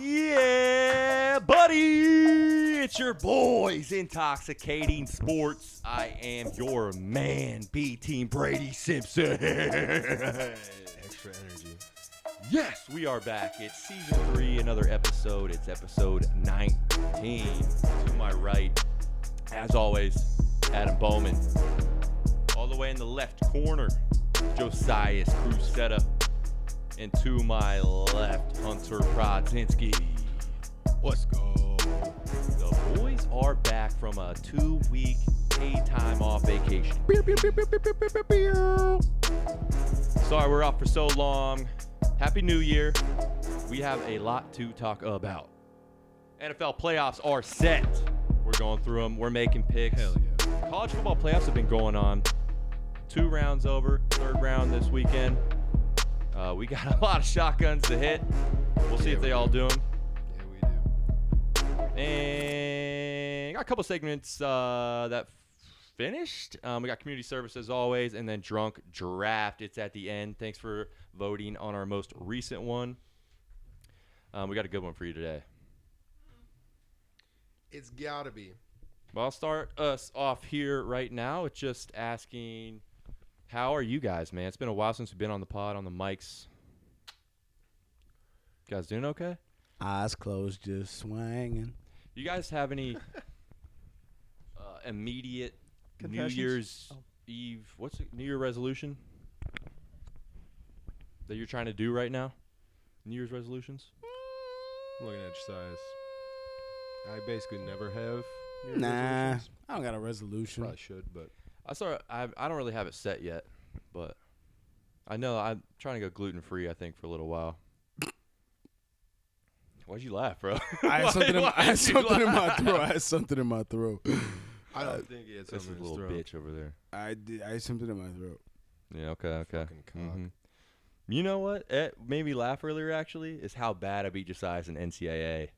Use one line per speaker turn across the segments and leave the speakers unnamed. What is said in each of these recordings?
Yeah, buddy! It's your boys, Intoxicating Sports. I am your man, B-Team Brady Simpson.
Extra energy.
Yes, we are back. It's Season 3, another episode. It's episode 19. To my right, as always, Adam Bowman. All the way in the left corner, Josias Cruzetta. And to my left, Hunter Prodzinski.
Let's go.
The boys are back from a 2-week paid time off vacation. Sorry we're off for so long. Happy New Year. We have a lot to talk about. NFL playoffs are set. We're going through them. We're making picks.
Hell yeah.
College football playoffs have been going on. 2 rounds over. 3rd round this weekend. We got a lot of shotguns to hit. We'll see if they all do them.
Yeah, we do.
And got a couple segments that finished. We got community service as always, and then drunk draft. It's at the end. Thanks for voting on our most recent one. We got a good one for you today.
It's gotta be.
Well, I'll start us off here right now with just asking, how are you guys, man? It's been a while since we've been on the pod, on the mics. You guys doing okay?
Eyes closed, just swinging.
You guys have any immediate
Confessions?
New Year's Eve, what's it, New Year resolution that you're trying to do right now? New Year's resolutions?
Looking at your size. I basically never have New Year's
Nah,
resolutions.
I don't got a resolution.
Probably should, but
I don't really have it set yet, but I know I'm trying to go gluten-free, I think, for a little while. Why'd you laugh, bro?
I had something, in my throat.
I don't think he had
This is
something
a
in his
little
throat.
bitch over there.
I had something in my throat.
Yeah, okay.
Fucking cock.
You know what? It made me laugh earlier, actually, is how bad I beat Josias in NCAA.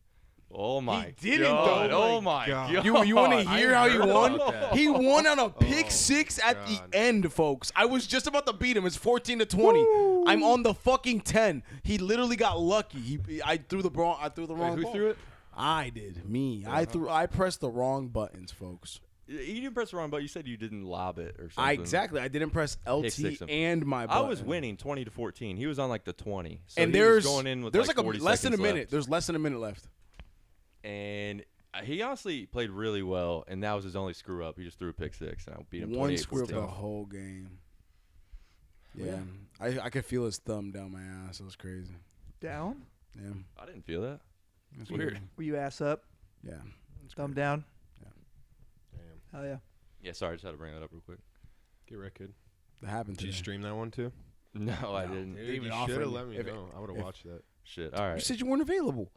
Oh, my
didn't,
God.
though.
Oh, my God.
You want to hear how he
heard
won?
about that.
He won on a pick
Oh,
6 at
God.
the end, folks. I was just about to beat him. It's 14-20. I'm on the fucking 10. He literally got lucky. I threw the wrong.
Who
ball.
threw it?
I did. Me. I pressed the wrong buttons, folks.
You didn't press the wrong button. You said you didn't lob it or something.
Exactly. I didn't press
Pick six
LT
him.
and my
I
button.
was winning 20-14. He was on like the 20. So
And
he was
there's
going in with
there's
like
like
40
a less than a
seconds
minute.
left.
There's less than a minute left.
And he honestly played really well, and that was his only screw up. He just threw a pick 6, and I beat him 28-14.
One screw up the whole game. Yeah. I could feel his thumb down my ass. It was crazy.
Down?
Yeah.
I didn't feel that.
It's
Weird.
Were you ass up?
Yeah.
Thumb down?
Damn.
Hell yeah.
Yeah, sorry, I just had to bring that up real quick.
Get right, kid.
That happened
Did
to
you stream that one too?
No, I didn't.
Dude,
even
you
offered
should have
me.
let me
If-
know. I would have watched that.
Shit, all
You
right.
said you weren't available.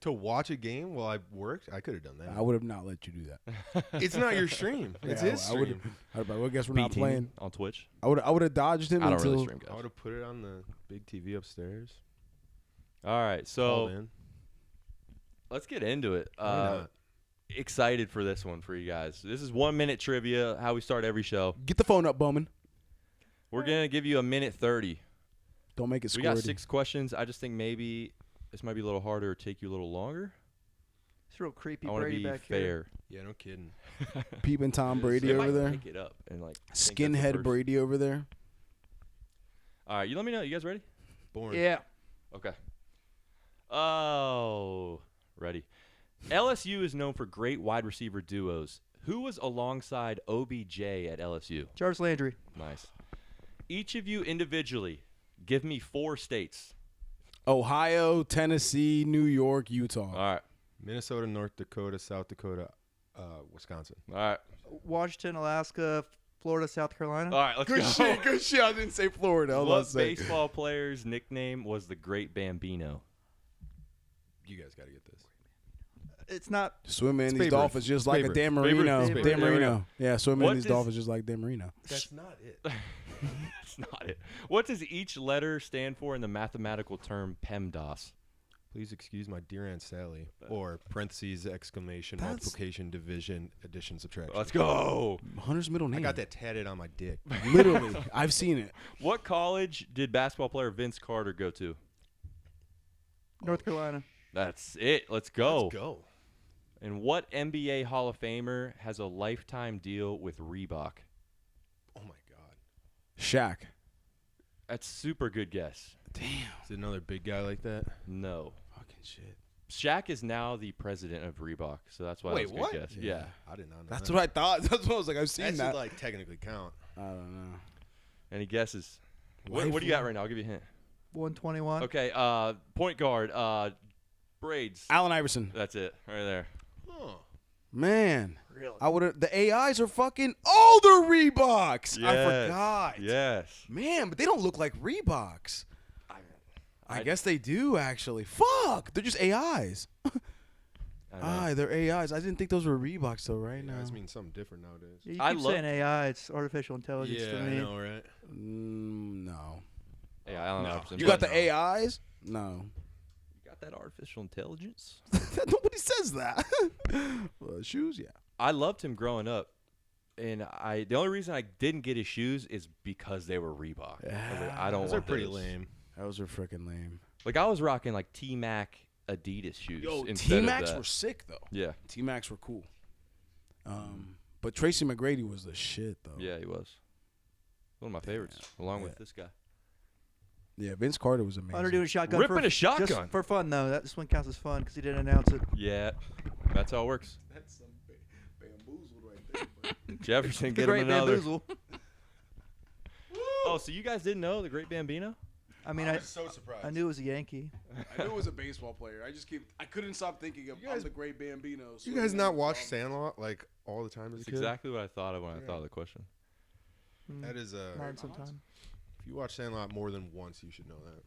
To watch a game while I worked, I could have done that.
I would have not let you do that.
It's not your stream. It's
Yeah,
his
I would
stream.
I guess we're not
B-Team
playing.
on Twitch.
I would have dodged him
I don't
until
really stream,
I
guys.
would have put it on the big TV upstairs.
All right,
Called
so
in.
let's get into it.
Why not?
Excited for this one for you guys. This is 1-minute trivia, how we start every show.
get the phone up, Bowman.
We're going to give you a minute 30.
Don't make it
We
squirty.
got 6 questions. I just think maybe this might be a little harder or take you a little longer.
It's real creepy
I want to
Brady
be
back here.
fair.
Yeah, no kidding.
Peeping Tom Brady
They
over
might
there.
pick it up and like think that's the
Skinhead
first-
Brady over there.
All right, you let me know. You guys ready?
Born.
Yeah.
Okay. Oh, ready. LSU is known for great wide receiver duos. Who was alongside OBJ at LSU?
Jarvis Landry.
Nice. Each of you individually, give me 4 states.
Ohio, Tennessee, New York, Utah.
All right.
Minnesota, North Dakota, South Dakota, Wisconsin.
All right.
Washington, Alaska, Florida, South Carolina.
All right, let's
Good
go.
shit, good shit. I didn't say Florida. I was about
What
to say.
baseball player's nickname was the Great Bambino?
You guys got to get this.
It's not.
Swimming in
It's
these
Babe
dolphins
Ruth.
just like a
Babe
Dan
Ruth. Babe
Marino.
Ruth.
Babe
Dan
Ruth.
Marino. Yeah, swimming
What
in these
does-
dolphins just like Dan Marino.
That's not it.
That's not it. What does each letter stand for in the mathematical term PEMDAS?
Please excuse my dear Aunt Sally. Or parentheses, exclamation,
That's-
multiplication, division, addition, subtraction.
Let's go.
Hunter's middle name.
I got that tatted on my dick.
Literally. I've seen it.
What college did basketball player Vince Carter go to?
North Carolina.
That's it. Let's go.
Let's go.
And what NBA Hall of Famer has a lifetime deal with Reebok?
Oh my God.
Shaq.
That's super good guess.
Damn.
Is it another big guy like that?
No.
Fucking shit.
Shaq is now the president of Reebok, so that's why
Wait,
that was a
what?
good guess. Yeah.
I did not know.
That's
that.
what I thought. That's what I was like. I've seen
That
that.
should like technically count.
I don't know.
Any guesses? What do you got right now? I'll give you a hint.
121.
Okay, point guard, braids.
Allen Iverson.
That's it, right there.
Huh.
Man.
Really?
I would have. The AIs are fucking. Oh, they're Reeboks. I
Yes.
forgot.
Yes.
Man, but they don't look like Reeboks. I guess they do actually. Fuck, they're just AIs.
I know.
They're AIs. I didn't think those were Reeboks though. Right now.
AIs mean something different nowadays.
Yeah, you
I
keep
love-
saying AI. It's artificial intelligence
Yeah,
to
I
me.
know, right?
No.
Yeah, Allen
No.
Iverson.
You
but
got the AIs? No.
You got that artificial intelligence?
Nobody says that. Well, shoes, yeah.
I loved him growing up, and the only reason I didn't get his shoes is because they were Reebok. I was like, I don't
Those
want
are pretty
those.
lame.
Those are freaking lame.
Like I was rocking like T-Mac Adidas shoes.
Yo,
instead of
T-Max
that.
were sick though.
Yeah,
T-Max were cool. But Tracy McGrady was the shit though.
yeah, he was one of my favorites, along with this guy.
Yeah, Vince Carter was amazing.
Hunter doing shotgun.
Ripping
for,
a shotgun.
Just for fun though. This one counts as fun because he didn't announce it.
Yeah, that's how it works.
That's some bamboozled right there.
Jefferson,
The
get him
great
another.
bamboozle.
Oh, so you guys didn't know the Great Bambino?
I mean, I
so surprised.
I knew it was a Yankee.
I knew it was a baseball player. I couldn't stop thinking of
guys-
the great Bambino.
You guys not watch Sandlot like all the time as a
That's
kid?
exactly what I thought of when I
Yeah.
thought of the question.
That is
Not in some time.
if you watch Sandlot more than once, you should know that.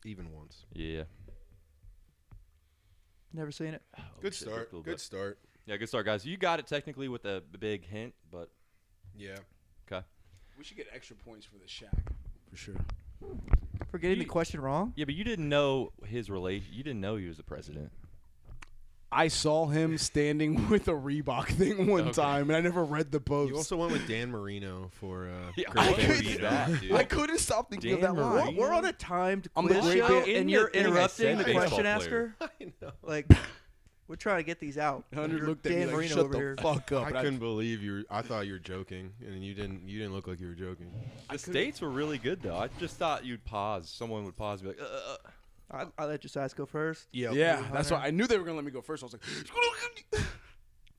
Even once.
Yeah.
Never seen it.
Oh,
Good
shit,
start.
looked a little
Good
bit.
start.
Yeah, good start, guys. You got it technically with a big hint, but
Yeah.
okay.
We should get extra points for the Shaq. For sure.
For getting
You-
the question wrong.
Yeah, but you didn't know his relation. You didn't know he was the president.
I saw him standing with a Reebok thing one
Okay.
time, and I never read the post.
You also went with Dan Marino for
Yeah,
Great
I
couldn't-
Bambino.
that, dude.
I couldn't stop thinking
Dan
of that line.
Marino?
We're on a timed
I'm the
quiz
great
show,
ba-
in
and
the
you're
thing I
interrupting
said
the
baseball
question
player.
asker.
I know.
Like, we're trying to get these out.
Hunter
You're
looked at me
Dan
like,
Marino
"Shut
over
the
here.
fuck up."
I
And
couldn't believe you. I thought you were joking, and you didn't look like you were joking.
The states were really good, though. I just thought you'd pause. Someone would pause and be like,
I let your size go first.
Yeah.
Yeah, that's
Hunter.
why I knew they were gonna let me go first. I was like,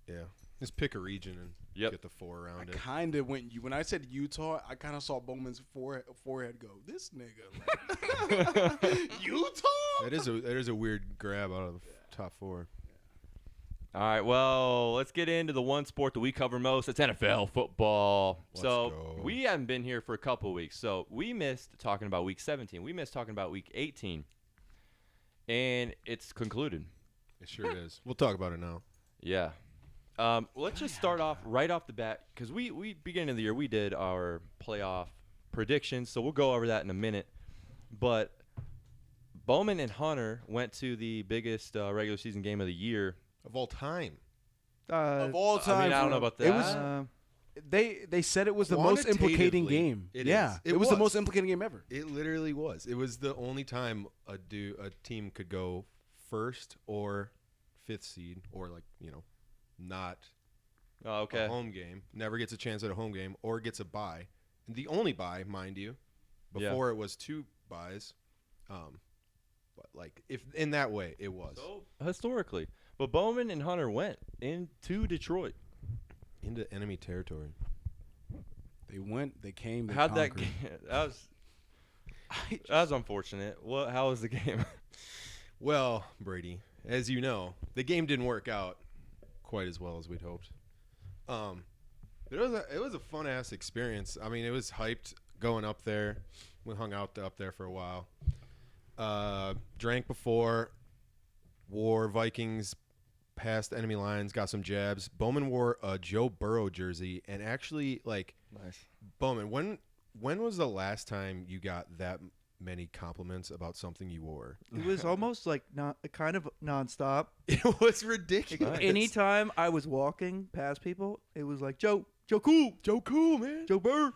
Yeah. Just pick a region and
Yep.
get the four
I
around it.
kind of went. When I said Utah, I kind of saw Bowman's forehead go. This nigga, like, Utah.
That is a weird grab out of the top four.
All right, well, let's get into the one sport that we cover most. It's NFL football.
Let's
so
go.
we haven't been here for a couple of weeks. So we missed talking about week 17. We missed talking about week 18. And it's concluded.
It sure is. We'll talk about it now.
Yeah. Let's just start off right off the bat because we beginning of the year we did our playoff predictions, so we'll go over that in a minute. But Bowman and Hunter went to the biggest regular season game of the year.
Of all time.
Of all time,
I mean, I don't know about that.
It was. They said it was the most implicating
Quantitatively,
game.
it
yeah,
is.
it was the most implicating game ever.
It literally was. It was the only time a team could go first or fifth seed or not
Oh, okay.
a home game, never gets a chance at a home game or gets a bye. And the only bye, mind you, before it was 2 byes. But if in that way it was
So historically, but Bowman and Hunter went into Detroit.
into enemy territory.
They went. They came. They
How'd that
conquered.
game? That was unfortunate. How was the game?
Well, Brady, as you know, the game didn't work out quite as well as we'd hoped. It was a fun ass experience. I mean, it was hyped going up there. We hung out up there for a while. Drank before, wore Vikings past enemy lines, got some jabs. Bowman wore a Joe Burrow jersey, and actually,
Nice.
Bowman, when was the last time you got that many compliments about something you wore?
It was almost like kind of nonstop.
It was ridiculous.
Anytime I was walking past people, it was like Joe cool,
man.
Joe Burr.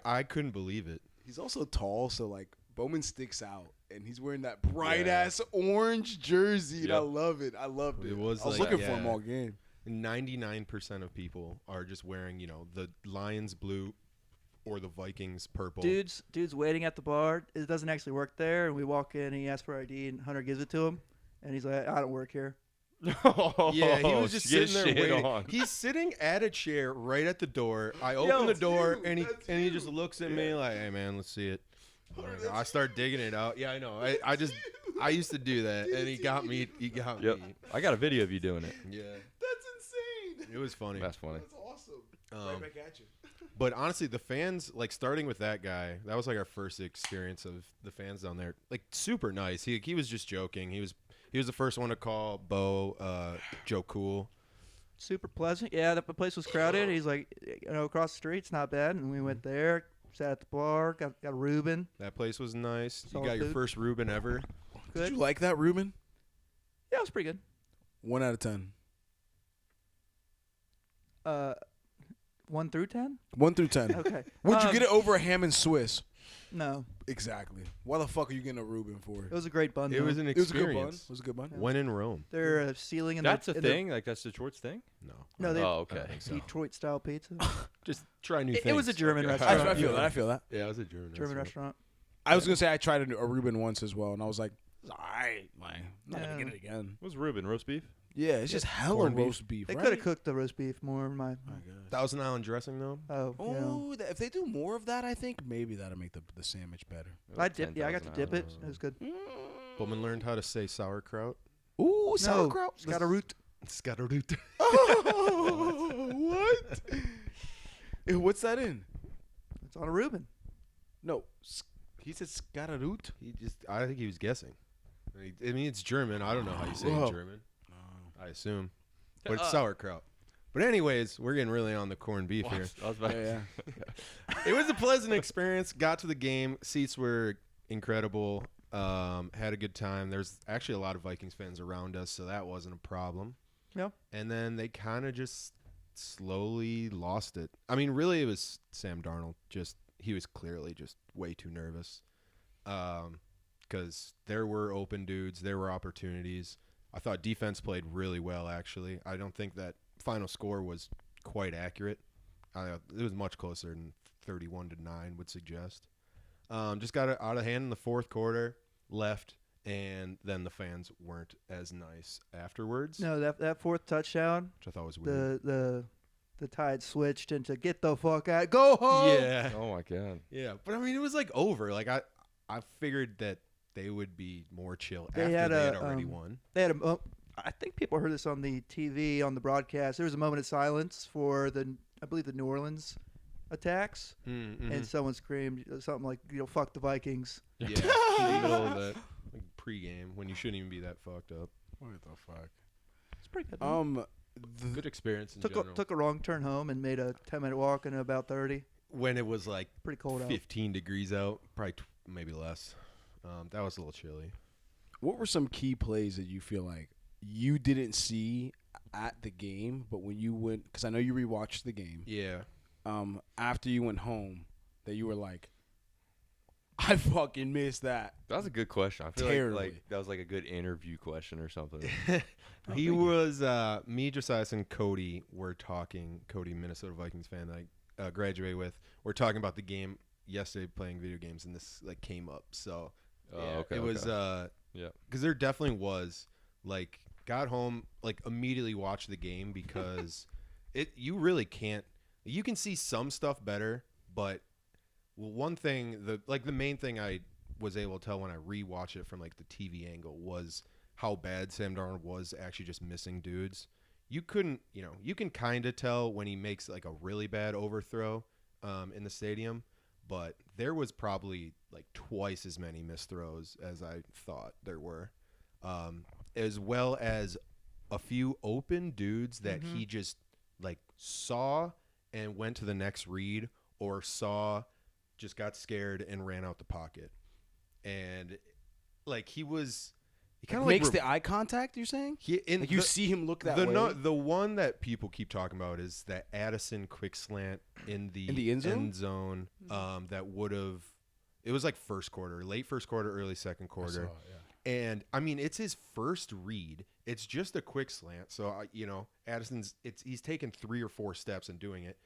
I couldn't believe it.
He's also tall, so Bowman sticks out. and he's wearing that bright ass orange jersey. And I love it. I loved it.
It was
I was
like,
looking for him all game.
99% of people are just wearing, the Lions blue or the Vikings purple.
Dude's waiting at the bar. It doesn't actually work there, and we walk in. And he asks for ID, and Hunter gives it to him, and he's like, "I don't work here."
Yeah, he was just
Get
sitting there
shit
waiting.
on.
He's sitting at a chair right at the door. I open the door, and he just looks at me like, "Hey, man, let's see it." I start digging it out. Yeah, I know. I used to do that, and he got me.
Yep. I got a video of you doing it.
Yeah,
That's insane.
it was funny.
That's funny.
That's awesome. Right back at you.
But honestly, the fans, like starting with that guy, that was like our first experience of the fans down there. Like super nice. He was just joking. He was the first one to call Bo Joe Cool.
Super pleasant. Yeah, the place was crowded. He's like, across the street, it's not bad. And we went there, sat at the bar, got a Reuben.
That place was nice.
Solid
You got your
food.
first Reuben ever.
Good.
Did you like that, Ruben?
Yeah, it was pretty good.
1 out of 10.
1 through 10?
1 through 10.
Okay.
Would you get it over a ham and Swiss?
No.
Exactly. Why the fuck are you getting a Reuben for?
It was a great bun.
It
though.
was an
It was a good bun.
experience.
It was a good bun.
When in Rome.
They're sealing in
That's
the,
a
in
thing? Like, that's Detroit's thing?
No.
No, they
Oh, okay.
Detroit-style pizza.
Just try new things.
It was a German
Okay.
restaurant.
I feel that. I feel that.
Yeah, it was a German
restaurant.
I was gonna say I tried a Reuben once as well, and I was like, "It's all right, like, I'm not
Yeah.
gonna get it again."
What's Reuben? Roast beef?
Yeah, it's just hella
corned beef.
roast beef.
They
right?
could have cooked the roast beef more.
Thousand Island dressing though.
Oh, if they do more of that, I think maybe that'll make the sandwich better.
I dip. Yeah, I got to dip it. It was good.
Bowman learned how to say sauerkraut.
Ooh, sauerkraut.
It's got a root.
Scatterdoot.
What? What's that in?
It's on a Reuben.
No, he said scatterdoot.
I think he was guessing. I mean, it's German. I don't know how you say it in German. I assume. But it's sauerkraut. But anyways, we're getting really on the corned beef here.
I was about
Yeah.
It was a pleasant experience. Got to the game. Seats were incredible. Had a good time. There's actually a lot of Vikings fans around us, so that wasn't a problem.
Yeah.
And then they kind of just slowly lost it. I mean, really, it was Sam Darnold. He was clearly just way too nervous. Because there were open dudes. There were opportunities. I thought defense played really well, actually. I don't think that final score was quite accurate. It was much closer than 31-9 would suggest. Just got it out of hand in the fourth quarter, left, and then the fans weren't as nice afterwards,
No, that fourth touchdown,
which I thought was weird.
the tide switched into get the fuck out, go home.
Yeah.
Oh, my God.
Yeah. But, I mean, it was like over. Like, I figured that they would be more chill
They
after
had
they had already won.
They had I think people heard this on the TV, on the broadcast. There was a moment of silence for I believe the New Orleans attacks,
Mm-hmm.
and someone screamed something like, fuck the Vikings.
Yeah. In the middle of that like, pregame when you shouldn't even be that fucked up.
What the fuck?
It's pretty good.
Good experience in general.
Took a wrong turn home and made a 10-minute walk in about 30.
When it was like
Pretty cold out.
15 degrees out, probably maybe less. That was a little chilly.
What were some key plays that you feel like you didn't see at the game, but when you went, because I know you rewatched the game.
Yeah.
After you went home, that you were like, I fucking missed that.
That was a good question. I feel
Terribly.
like that was like a good interview question or something.
He was me, Josias, and Cody were talking. Cody, Minnesota Vikings fan that I graduated with. We're talking about the game yesterday, playing video games, and this like came up. So
Okay,
it was
yeah.
because there definitely was like got home like immediately watched the game because you really can't. You can see some stuff better, but one thing the main thing I was able to tell when I rewatched it from like the TV angle was how bad Sam Darnold was actually just missing dudes. You can kind of tell when he makes like a really bad overthrow in the stadium, but there was probably like twice as many missed throws as I thought there were, as well as a few open dudes that he just like saw and went to the next read, or just got scared and ran out the pocket. And like he kind of
Makes the eye contact, you're saying? You see him look that way?
The one that people keep talking about is that Addison quick slant in the
end zone?
that would have It was like first quarter, late first quarter, early second quarter. And I mean, it's his first read. It's just a quick slant. So, Addison's, he's taken 3 or 4 steps and doing it.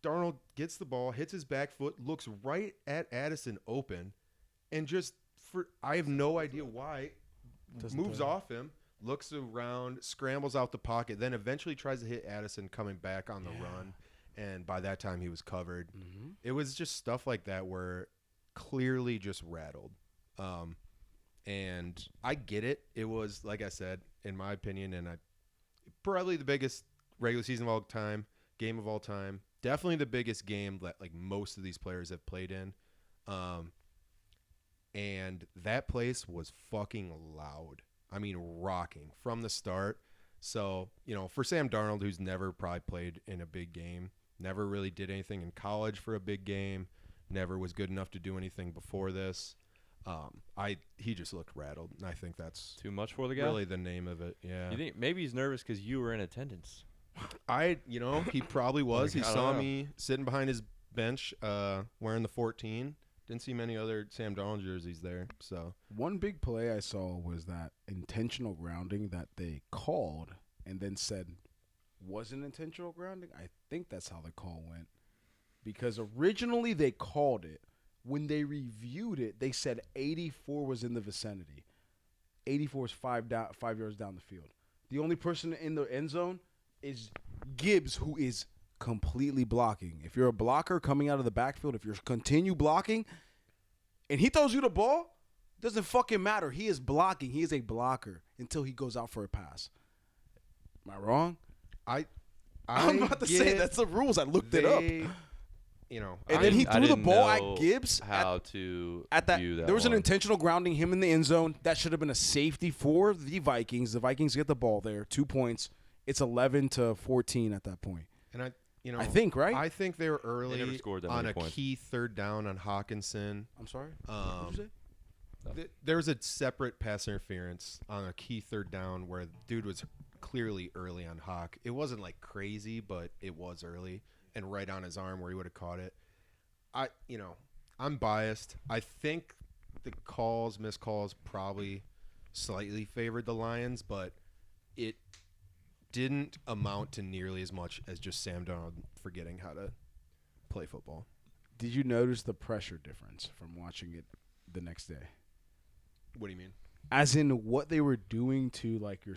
Darnold gets the ball, hits his back foot, looks right at Addison open, and I have no idea why, moves off him, looks around, scrambles out the pocket, then eventually tries to hit Addison coming back on the run. And by that time, he was covered. Mm-hmm. It was just stuff like that where clearly just rattled. And I get it. It was, like I said, in my opinion, and probably the biggest regular season of all time, game of all time. Definitely the biggest game that like most of these players have played in. And that place was fucking loud. I mean, rocking from the start. So, for Sam Darnold, who's never probably played in a big game, never really did anything in college for a big game, never was good enough to do anything before this. He just looked rattled, and I think that's
too much for the guy.
Really, the name of it. Yeah.
You think maybe he's nervous because you were in attendance?
He probably was. He saw me sitting behind his bench, wearing the 14. Didn't see many other Sam Darnold jerseys there. So
one big play I saw was that intentional grounding that they called and then said wasn't intentional grounding. I think that's how the call went, because originally they called it. When they reviewed it, they said 84 was in the vicinity. 84 is 5 yards down the field. The only person in the end zone is Gibbs, who is completely blocking. If you're a blocker coming out of the backfield, if you're continue blocking, and he throws you the ball, doesn't fucking matter. He is blocking. He is a blocker until he goes out for a pass. Am I wrong? I'm about to say that's the rules. I looked it up.
And
then he threw the ball at Gibbs.
How to
at that?
view that
there was an
one.
intentional grounding him in the end zone. That should have been a safety for the Vikings. The Vikings get the ball there, 2 points. It's 11-14 at that point.
And
I think, right?
I think they were early
never scored that
on
many
a
points.
key third down on Hawkinson.
I'm sorry. What did you say?
There was a separate pass interference on a key third down where dude was clearly early on Hawk. It wasn't like crazy, but it was early and right on his arm where he would have caught it. I'm biased. I think the missed calls probably slightly favored the Lions, but it didn't amount to nearly as much as just Sam Darnold forgetting how to play football.
Did you notice the pressure difference from watching it the next day?
What do you mean?
As in what they were doing to like your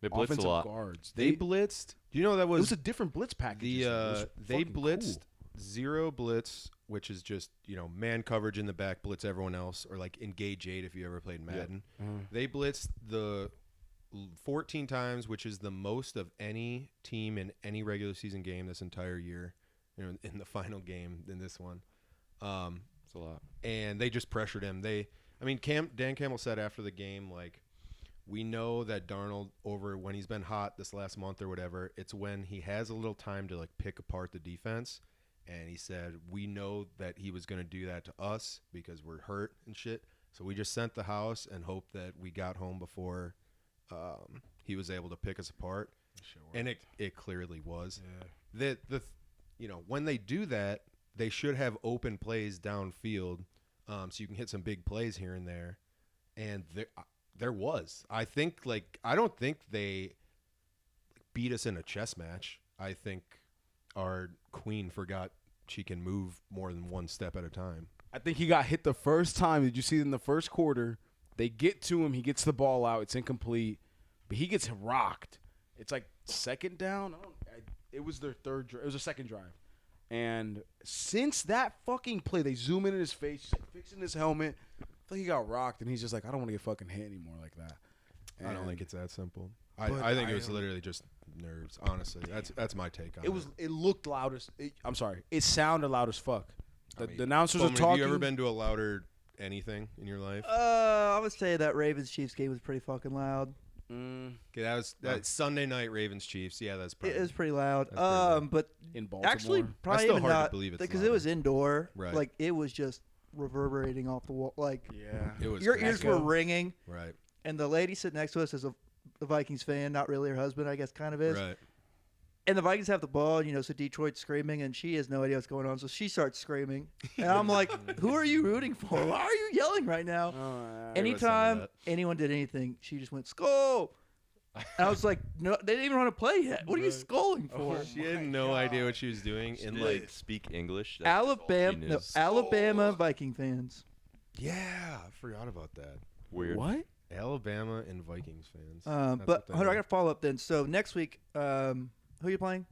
They blitzed
offensive
a lot.
guards.
They blitzed. Do you know that
it was a different blitz package.
They blitzed zero blitz, which is just man coverage in the back, blitz everyone else, or like engage 8 if you ever played Madden.
Yep.
They blitzed the 14 times, which is the most of any team in any regular season game this entire year. In the final game in this one,
It's a lot.
And they just pressured him. Dan Campbell said after the game, like, we know that Darnold when he's been hot this last month or whatever, it's when he has a little time to like pick apart the defense. And he said, we know that he was going to do that to us because we're hurt and shit. So we just sent the house and hoped that we got home before he was able to pick us apart. And it clearly was. Yeah. When they do that, they should have open plays downfield, so you can hit some big plays here and there. And there was. I don't think they beat us in a chess match. I think our queen forgot she can move more than one step at a time.
I think he got hit the first time. Did you see it in the first quarter? They get to him. He gets the ball out. It's incomplete, but he gets rocked. It's like second down. It was their third. It was a second drive. And since that fucking play, they zoom in his face, he's like fixing his helmet. I think he got rocked, and he's just like, I don't want to get fucking hit anymore like that. And
I don't think it's that simple. I think it was literally just nerves. Honestly, that's my take on it.
It looked loud as. I'm sorry. It sounded loud as fuck. The announcers
Bowman,
are talking.
Have you ever been to a louder anything in your life?
I would say that Ravens-Chiefs game was pretty fucking loud.
Okay, that Sunday night Ravens Chiefs. Yeah, that's probably.
It was pretty loud. But
in Baltimore,
actually, probably
still
even
hard to
not
believe it's
because
louder.
it was indoor.
Right.
Like it was just reverberating off the wall. Like
It was
your
crazy.
ears were ringing.
Right.
And the lady sitting next to us is a Vikings fan, not really her husband, I guess, kind of is.
Right.
And the Vikings have the ball, so Detroit's screaming, and she has no idea what's going on, so she starts screaming. And I'm like, who are you rooting for? Why are you yelling right now? Anytime anyone did anything, she just went, skull. And I was like, no, they didn't even want to play yet. What are you scolding for?
She had no idea what she was doing.
She
And
didn't speak English. That's all she
Alabama,
knew.
Alabama Viking fans.
yeah, I forgot about that.
Weird.
What?
Alabama and Vikings fans.
But
That's what they
Hunter, I
are.
got to follow up then. So next week, who are you playing?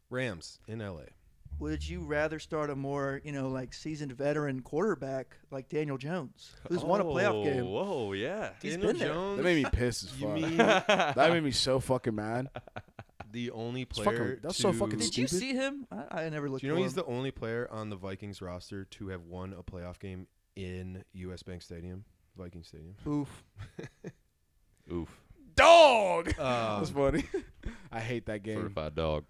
Rams in LA.
Would you rather start a more, like seasoned veteran quarterback like Daniel Jones, who's won a playoff game?
Whoa, yeah.
He's
Daniel
been there.
Jones.
That made me pissed as
You
fuck.
mean
That made me so fucking mad.
the only
It's
player?
fucking- that's so fucking
Did you
stupid.
see him? I never looked.
Do you know
for
he's
him.
the only player on the Vikings roster to have won a playoff game in US Bank Stadium, Viking Stadium?
Oof.
Oof.
Dog.
Um,
That's funny. I hate that game.
Certified dog.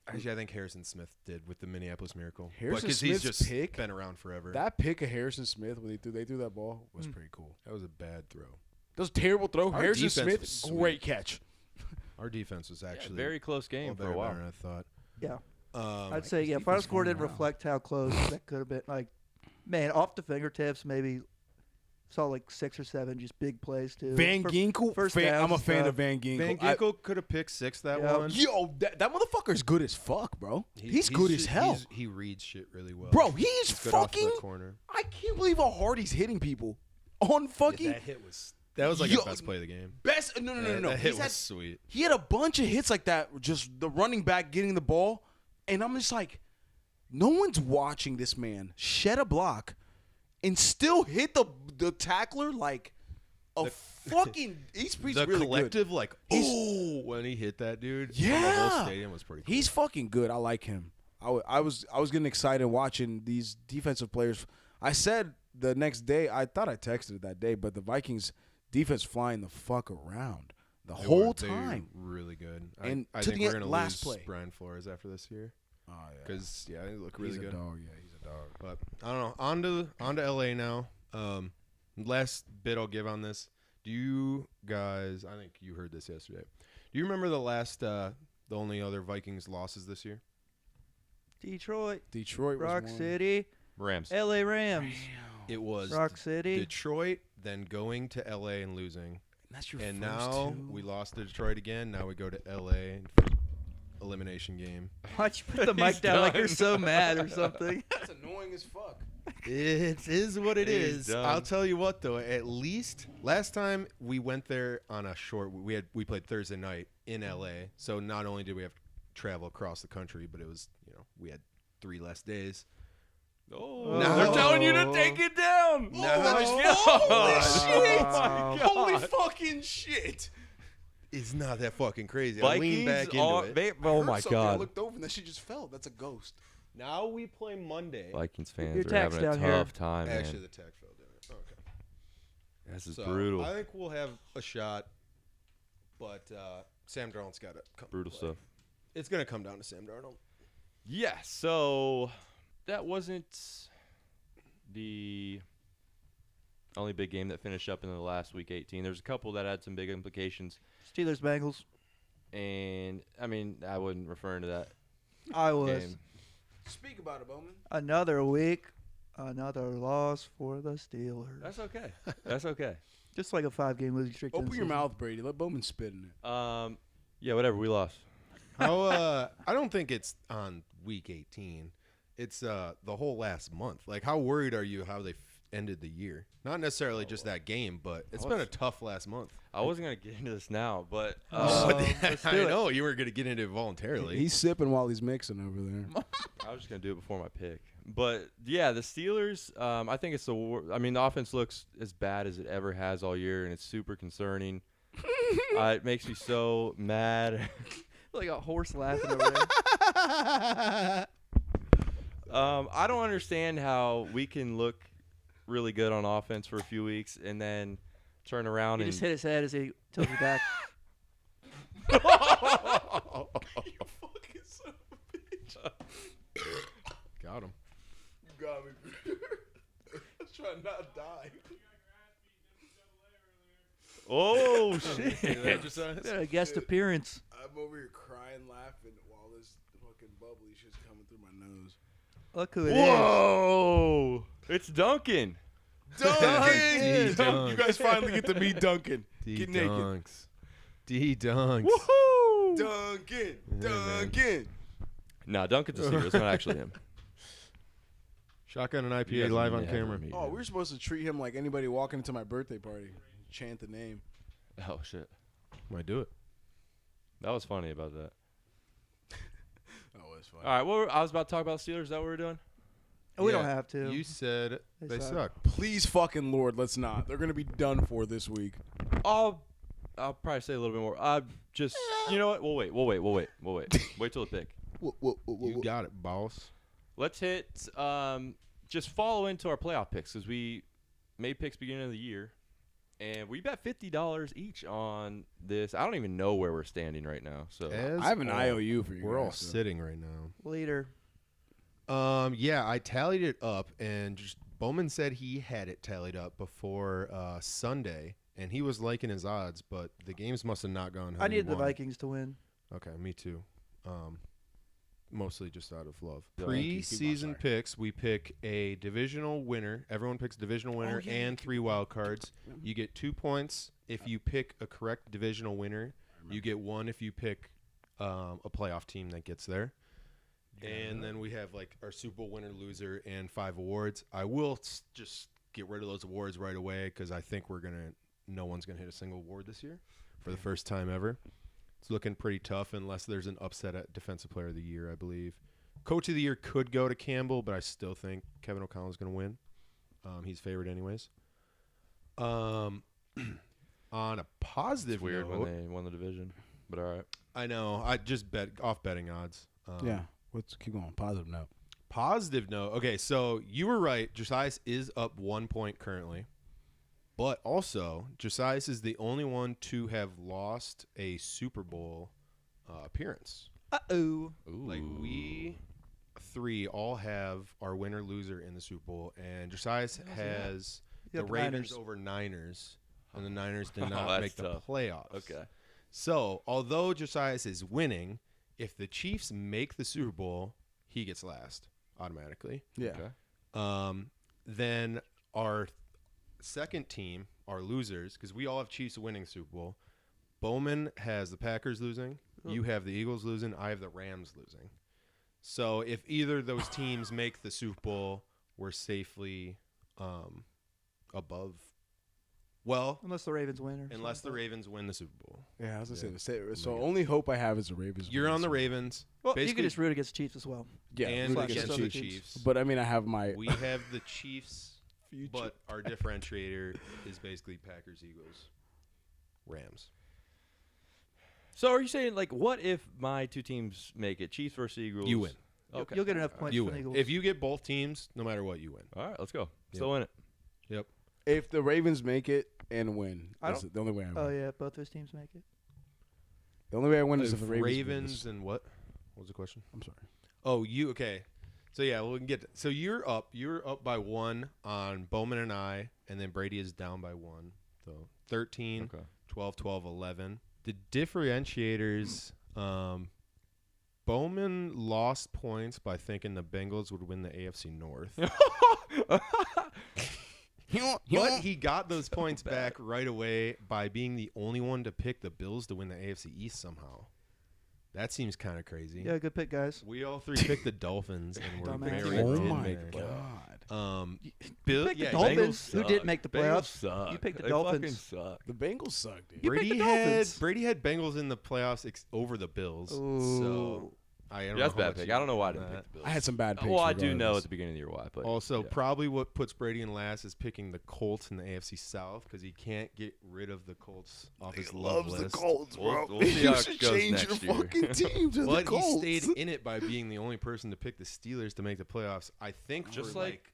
Actually, I think Harrison Smith did with the Minneapolis Miracle.
Harrison
because
Smith's
he's just
pick?
been around forever.
That pick of Harrison Smith when they threw that ball was pretty cool.
That was a bad throw.
That was a terrible throw.
Our
Harrison
defense
Smith,
was sweet.
great catch.
Our defense was actually
Very close game
all
for a
better
while.
than I thought.
Yeah.
Um,
I'd say,
his
yeah,
defense
final score
going
didn't
around.
reflect how close that could have been. Like, man, off the fingertips, maybe saw like 6 or 7 just big plays, too.
Van
For-
Ginkel,
first
I'm a
downs,
fan of Van Ginkel.
Van Ginkel could have picked 6 that
Yeah.
one.
Yo, that motherfucker's good as fuck, bro. He's good as
just-
hell.
He reads shit really well.
Bro, he's
good off
fucking.
the corner.
I can't believe how hard he's hitting people on fucking
that hit was like
Yo,
the best play of the game.
best. No.
That hit
He's
was
had-
sweet.
He had a bunch of hits like that, just the running back getting the ball, and I'm just like, no one's watching this man shed a block and still hit the tackler like a fucking. He's
The
really
collective,
good.
like,
He's-
oh, when he hit that dude,
Yeah.
the whole stadium was pretty cool.
He's fucking good. I like him. I was getting excited watching these defensive players. I said the next day, I thought I texted it that day, but the Vikings defense flying the fuck around the
They
whole
were- they were
time.
really good.
And
I
to
think
the
we're gonna
last
lose
play.
Brian Flores after this year
Oh yeah,
because they look really
he's
good.
a dog. Yeah, he's a dog.
But I don't know. On to LA now. Last bit I'll give on this. Do you guys? I think you heard this yesterday. Do you remember the only other Vikings losses this year?
Detroit,
Detroit was
Rock
one.
City,
Rams.
L.A. Rams,
It was
Rock City.
Detroit, then going to LA and losing,
That's your
and
first
now
two?
we lost to Detroit again. Now we go to LA for elimination game.
Why'd you put the mic
He's
down like you're
done.
so mad or something?
That's annoying as fuck.
It is what it
He's
is.
done.
I'll tell you what, though. At least last time we went there on a short, we played Thursday night in LA. So not only did we have to travel across the country, but it was we had 3 less days.
Oh,
No.
they're telling you to take it down.
No.
Holy shit!
Oh, my
Holy
God.
fucking shit!
It's not that fucking crazy. I leaned back
Vikings
into
are.
it.
I
Oh
heard
my
something, I
God.
looked over and that shit just fell. That's a ghost.
Now we play Monday.
Vikings fans
Your
are
tax
having a
down here.
tough time, man.
Actually, the tech fell down. Okay.
This is
So,
brutal.
I think we'll have a shot, but Sam Darnold's got to come.
Brutal
play.
stuff.
It's going to come down to Sam Darnold.
Yeah, so that wasn't the only big game that finished up in the last week 18. There's a couple that had some big implications,
Steelers, Bengals.
and I mean, I wasn't referring to that
I was.
game.
Speak about it, Bowman.
Another week, another loss for the Steelers.
That's okay. That's okay.
Just like a 5-game losing streak.
Open
this
your
season.
mouth, Brady. Let Bowman spit in it.
Yeah, whatever. We lost.
How? I don't think it's on week 18. It's the whole last month. Like, how worried are you how they ended the year? Not necessarily just that game, but it's been a tough last month.
I wasn't gonna get into this now, but
let's
I
do it.
know you were going to get into it voluntarily.
He's sipping while he's mixing over there.
I was just gonna do it before my pick. But yeah, the Steelers. I think it's I mean, the offense looks as bad as it ever has all year, and it's super concerning. It makes me so mad.
Like a horse laughing over there.
I don't understand how we can look really good on offense for a few weeks and then turn around
He
and
just hit his head as he tilted back.
You fucking son of a bitch.
Got him.
You got me. Let's try to not die.
oh shit!
Exercise?
A guest appearance.
I I'm over here crying, laughing while this fucking bubbly shit's coming through my nose.
Look who it is.
Whoa! It's Duncan.
Duncan! You guys finally get to meet Duncan. Get naked.
D-Dunks.
Woohoo!
Duncan!
Yeah,
Duncan!
No, Duncan's a secret. It's not actually him.
Shotgun and
You
IPA
guys
live
need
on
to have
camera.
a meeting.
Oh, we were supposed to treat him like anybody walking into my birthday party. Chant the name.
Oh, shit.
Might do it.
That was funny about that.
Oh, it's fun.
All right, well, I was about to talk about Steelers. Is that what we're doing?
We
Yeah,
don't have to.
You said
They
they
suck.
suck.
Please fucking Lord, let's not. They're going to be done for this week.
I'll probably say a little bit more. Just, you know what? We'll wait. Wait till the pick.
You got it, boss.
Let's hit, just follow into our playoff picks because we made picks beginning of the year. And we bet $50 each on this. I don't even know where we're standing right now. So
I have an IOU for you.
We're all
guys, so.
sitting right now.
Leader.
Yeah, I tallied it up, and just Bowman said he had it tallied up before Sunday, and he was liking his odds, but the games must have not gone how
I
he
needed the
wanted.
Vikings to win.
Okay, me too. Mostly just out of love.
Thank you.
Preseason picks, we pick a divisional winner. Everyone picks a divisional winner and 3 wild cards. You get 2 points if you pick a correct divisional winner. You get 1 if you pick a playoff team that gets there. And then we have like our Super Bowl winner, loser, and 5 awards. I will just get rid of those awards right away because I think no one's gonna hit a single award this year for the first time ever. It's looking pretty tough unless there's an upset at Defensive Player of the Year, I believe. Coach of the Year could go to Campbell, but I still think Kevin O'Connell's going to win. He's favored anyways. On a positive
it's weird
note,
when they won the division. But all right.
I know. I just bet off betting odds.
Yeah. Let's keep going. Positive note.
Positive note. Okay, so you were right. Josias is up 1 point currently. But also, Josias is the only one to have lost a Super Bowl appearance.
Uh-oh.
Like, we 3 all have our winner-loser in the Super Bowl, and Josias has
You
the
got the
Ravens
Niners.
over Niners, and the Niners did
Oh,
not
that's
make the
tough.
playoffs.
Okay.
So, although Josias is winning, if the Chiefs make the Super Bowl, he gets last automatically.
Yeah.
Okay.
Then our second team, our losers, because we all have Chiefs winning Super Bowl. Bowman has the Packers losing. You have the Eagles losing. I have the Rams losing. So if either of those teams make the Super Bowl, we're safely above. Well,
Unless the Ravens win.
unless the Ravens win the Super Bowl.
Yeah, I was going to say. So only hope I have is the Ravens.
You're
win,
on the
so-
Ravens.
Well, you
basically,
can just root against Chiefs as well.
Yeah.
and
root
against
other
the
teams.
Chiefs.
But I mean, I have my.
We have the Chiefs, but our differentiator is basically Packers, Eagles, Rams.
So are you saying, like, what if my 2 teams make it? Chiefs versus Eagles?
You win.
Okay.
You'll get enough points
You
from the
win.
Eagles.
If you get both teams, no matter what, you win.
All right, let's go. Still in it.
Yep.
If the Ravens make it and win,
I
that's the only way I win.
Oh, yeah. Both those teams make it.
The only way I win is
If
if the
Ravens
lose.
and what? What was the question?
I'm sorry.
Oh, you okay? So yeah, we can get. So you're up. You're up by 1 on Bowman and I, and then Brady is down by 1. So 13,
Okay.
12, 12, 11. The differentiators. Bowman lost points by thinking the Bengals would win the AFC North. But he got those points back right away by being the only one to pick the Bills to win the AFC East somehow. That seems kind of crazy.
Yeah, good pick, guys.
We all 3 picked the Dolphins, and we're
Dumbass.
very
Oh
didn't
my
make the
god.
playoffs. Bill,
picked the
yeah,
Dolphins.
Bengals
Who didn't
suck.
make the
Bengals
playoffs?
suck.
You picked the
They
Dolphins.
fucking suck.
The Bengals suck, dude.
You picked
Brady
the
had
Dolphins.
Brady had Bengals in the playoffs over the Bills. So
Ooh.
I don't
Yeah, that's
know how
bad
much
pick.
you
I don't know why I
know
didn't
that.
pick the Bills.
I had some bad picks.
Well, I do know
regardless.
at the beginning of the year why, but
Also,
yeah.
probably what puts Brady in last is picking the Colts in the AFC South because he can't get rid of the Colts off his love
loves the
list.
Colts,
We'll-
bro.
we'll see how
you
it
should
goes
change your
next year.
fucking team to the
But he
Colts.
stayed in it by being the only person to pick the Steelers to make the playoffs. I think
Just
for
like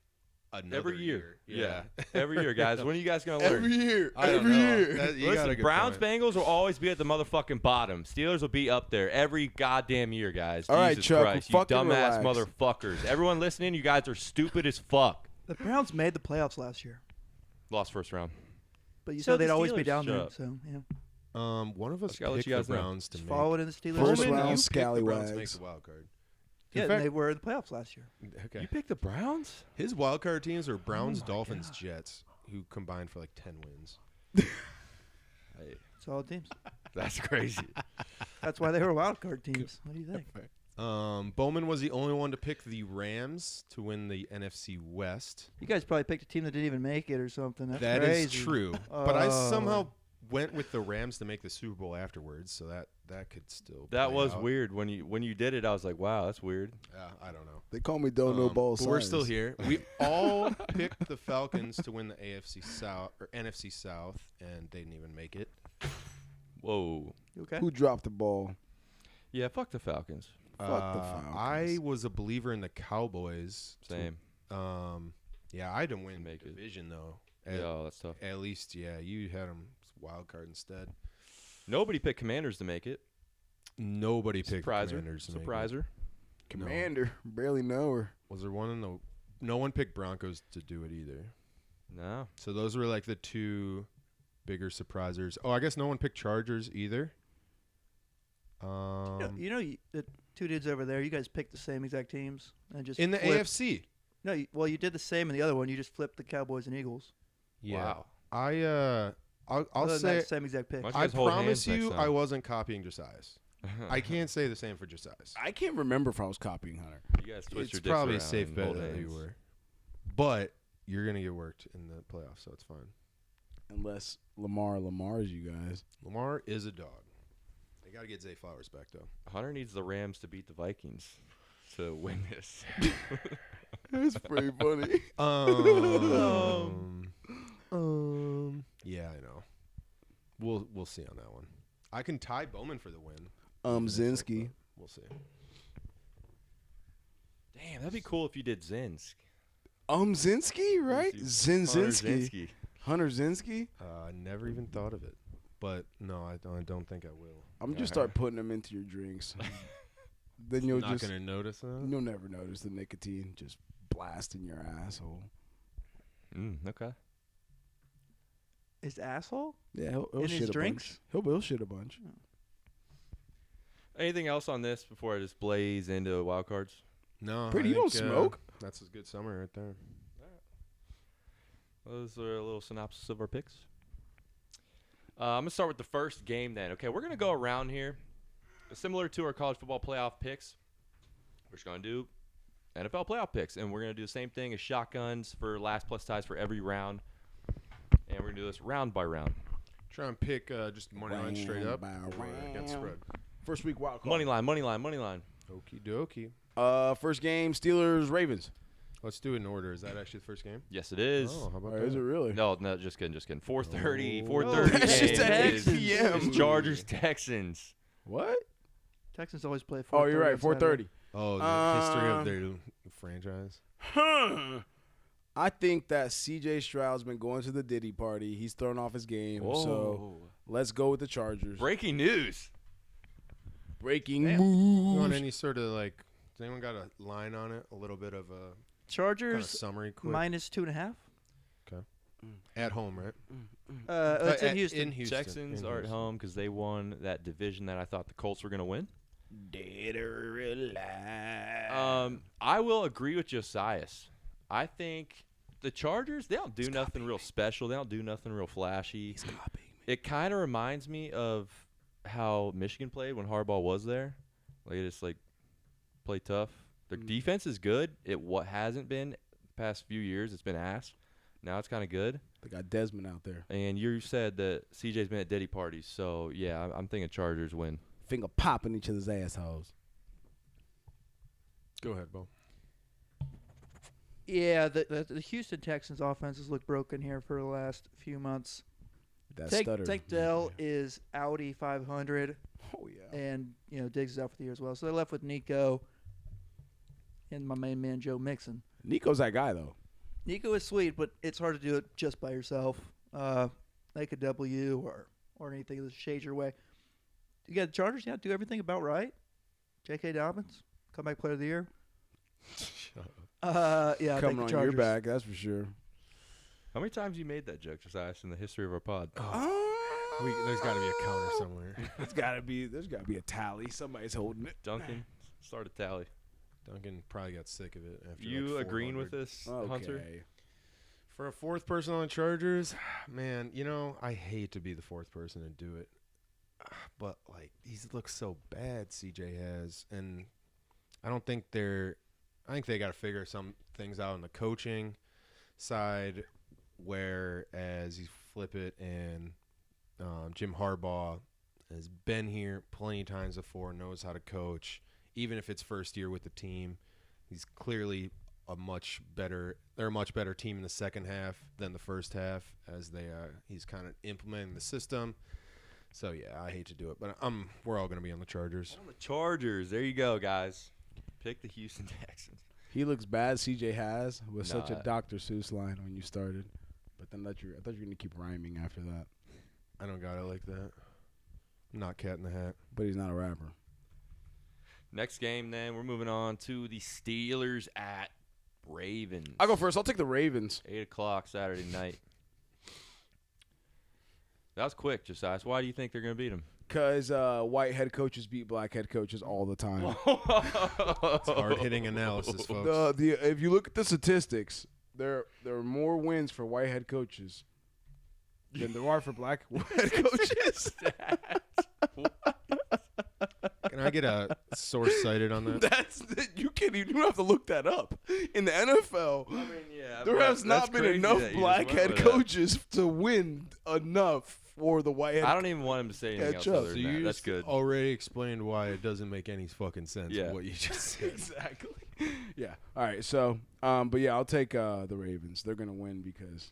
another
every year.
Yeah.
Every year, guys. When are you guys going to learn?
Every year.
I don't
Every
know.
year.
That- you got a
Listen,
good
Browns,
point.
Bengals will always be at the motherfucking bottom. Steelers will be up there every goddamn year, guys.
All right,
Jesus
Chuck,
Christ, you
fucking
dumbass
relax.
motherfuckers. Everyone listening, you guys are stupid as fuck.
The Browns made the playoffs last year.
Lost first round.
But you
So
said they'd
the
always be
Steelers.
down
Shut
there.
up.
So, yeah.
One of us
Just gotta let
picked
you guys
the
know.
Browns to
Just
make.
follow it in the Steelers.
First
Bowman,
round
you picked the Browns to
scallywags.
make the wild card.
Yeah,
In
and
fact-
they were in the playoffs last year.
Okay.
You picked the Browns?
His wild card teams are Browns,
my
Dolphins,
God.
Jets, who combined for like 10 wins.
Hey,
Solid teams.
that's crazy.
That's why they were wild card teams. What do you think?
Bowman was the only one to pick the Rams to win the NFC West.
You guys probably picked a team that didn't even make it or something. That's
That is
crazy.
true. But I
Oh.
somehow went with the Rams to make the Super Bowl afterwards, so that could still
That
play
was
out.
weird when you did it. I was like, wow, that's weird.
I don't know.
They call me don't know ball
But we're
signs.
still here. We all picked the Falcons to win the AFC South or NFC South, and they didn't even make it.
Whoa.
You okay?
Who dropped the ball?
Yeah, fuck the Falcons.
Fuck the Falcons.
I was a believer in the Cowboys.
Same.
Yeah, I didn't win
Make
the
it.
division though.
Yeah, that's tough.
At least, yeah, you had them wild card instead.
Nobody picked Commanders to make it.
Nobody picked
Surpriser.
Commanders to make it.
Surpriser.
Commander. Barely know her.
Was there one in the? No one picked Broncos to do it either.
No.
So those were like the two bigger surprisers. Oh, I guess no one picked Chargers either.
The two dudes over there, you guys picked the same exact teams and just
In the
flipped.
AFC.
No, you did the same in the other one. You just flipped the Cowboys and Eagles.
Yeah.
Wow.
I'll
Other than
say
that, same exact pick.
Why don't you
I
guys hold
promise
hands
you
next
I
time?
wasn't copying Josiah's. I can't say the same for Josiah's.
I can't remember if I was copying Hunter.
You guys twist
It's
your dicks
probably a
around
safe
and
bet
hold
that you
hands.
were. But you're going to get worked in the playoffs, so it's fine.
Unless Lamar's you guys.
Lamar is a dog. They got to get Zay Flowers back, though.
Hunter needs the Rams to beat the Vikings to win this.
That's pretty funny.
Yeah, I know. We'll see on that one. I can tie Bowman for the win.
Zinski.
We'll see.
Damn, that'd be cool if you did Zinsk.
Zinski, right?
Hunter
Zinski. Hunter Zinski.
I never even thought of it. But no, I don't think I will.
I'm just start putting them into your drinks. Then you'll
Not
just
going to notice that.
you'll never notice the nicotine just blasting your asshole.
Okay.
His asshole?
Yeah, he'll
In his
shit a
drinks?
bunch. He'll shit a bunch.
Anything else on this before I just blaze into wild cards?
No.
Pretty,
I
you don't
think,
smoke.
That's a good summer right there.
Those are a little synopsis of our picks. I'm going to start with the first game then. Okay, we're going to go around here. Similar to our college football playoff picks, we're just going to do NFL playoff picks. And we're going to do the same thing as shotguns for last plus ties for every round. And we're going to do this round by round.
Try and pick just money line straight up
Round by
or against
round.
spread.
First week wild card.
Money line, money line, money line.
Okie dokie.
First game Steelers Ravens.
Let's do it in order. Is that actually the first game?
Yes, it is.
Oh, how about
Or
that?
is it really?
No, just kidding. 4:30.
Oh.
4:30.
That's just at 8
is
p.m.
is Chargers Texans.
What?
Texans always play 4:30.
Oh, you're right.
on Saturday.
4:30.
Oh, the history of their franchise.
I think that C.J. Stroud's been going to the Diddy party. He's thrown off his game. So let's go with the Chargers.
Breaking news.
Breaking
You
moves.
want any sort of like? Does anyone got a line on it? A little bit of a kind of
Chargers
summary, quick.
minus 2.5.
At home, right?
It's in Houston.
In Houston.
Texans
In
are at
Houston.
home because they won that division that I thought the Colts were going to win.
Dead or alive.
I will agree with Josias. I think the Chargers, they don't do nothing real special. They don't do nothing real flashy.
He's copying me.
It kind of reminds me of how Michigan played when Harbaugh was there. Like, they just, play tough. Their defense is good. What hasn't been the past few years. It's been ass. Now it's kind of good.
They got Desmond out there.
And you said that CJ's been at Diddy parties. So, yeah, I'm thinking Chargers win.
Finger popping each other's assholes.
Go ahead, Bo.
Yeah, the Houston Texans offenses look broken here for the last few months.
That
Tank
stutter.
Dell is Audi 500,
Oh, yeah.
and Diggs is out for the year as well. So they're left with Nico and my main man Joe Mixon.
Nico's that guy, though.
Nico is sweet, but it's hard to do it just by yourself. Make a W or anything that shades your way. You got the Chargers, do everything about right. J.K. Dobbins, comeback player of the year. Yeah, I
Coming
think
on
the
your
Chargers.
back, that's for sure.
How many times you made that joke, Josias, in the history of our pod?
There's got to be a counter somewhere.
There's gotta be a tally. Somebody's holding it.
Duncan, start a tally.
Duncan probably got sick of it after.
You
like
agreeing
400.
with this, Hunter?
Okay.
For a fourth person on the Chargers, man, I hate to be the fourth person to do it, but like he's looked so bad. CJ has, and I think they got to figure some things out on the coaching side. Whereas you flip it, and Jim Harbaugh has been here plenty of times before, knows how to coach, even if it's first year with the team. He's clearly they're a much better team in the second half than the first half, as he's kind of implementing the system. So yeah, I hate to do it, but we're all going to be on the Chargers.
On the Chargers. There you go, guys. Pick the Houston Texans.
He looks bad. CJ has was such a
Nah.
Dr. Seuss line when you started, but then I thought you were going to keep rhyming after that.
I don't got it like that. I'm not Cat in the Hat.
But he's not a rapper.
Next game, then we're moving on to the Steelers at Ravens.
I'll go first. I'll take the Ravens.
8:00 Saturday night. That was quick, Josiah. Why do you think they're going to beat them?
Because white head coaches beat black head coaches all the time.
It's hard-hitting analysis, folks.
If you look at the statistics, there are more wins for white head coaches than there are for black head coaches.
Can I get a source cited on that?
You don't have to look that up. In the NFL,
I mean, yeah,
there has not been enough black head coaches to win enough for the white head.
I don't even want him to say anything else
Catch up.
other
So
than
you
that. That's
just
good.
already explained why it doesn't make any fucking sense
Yeah.
what you just said.
Exactly. Yeah. All right. So, but yeah, I'll take the Ravens. They're gonna win because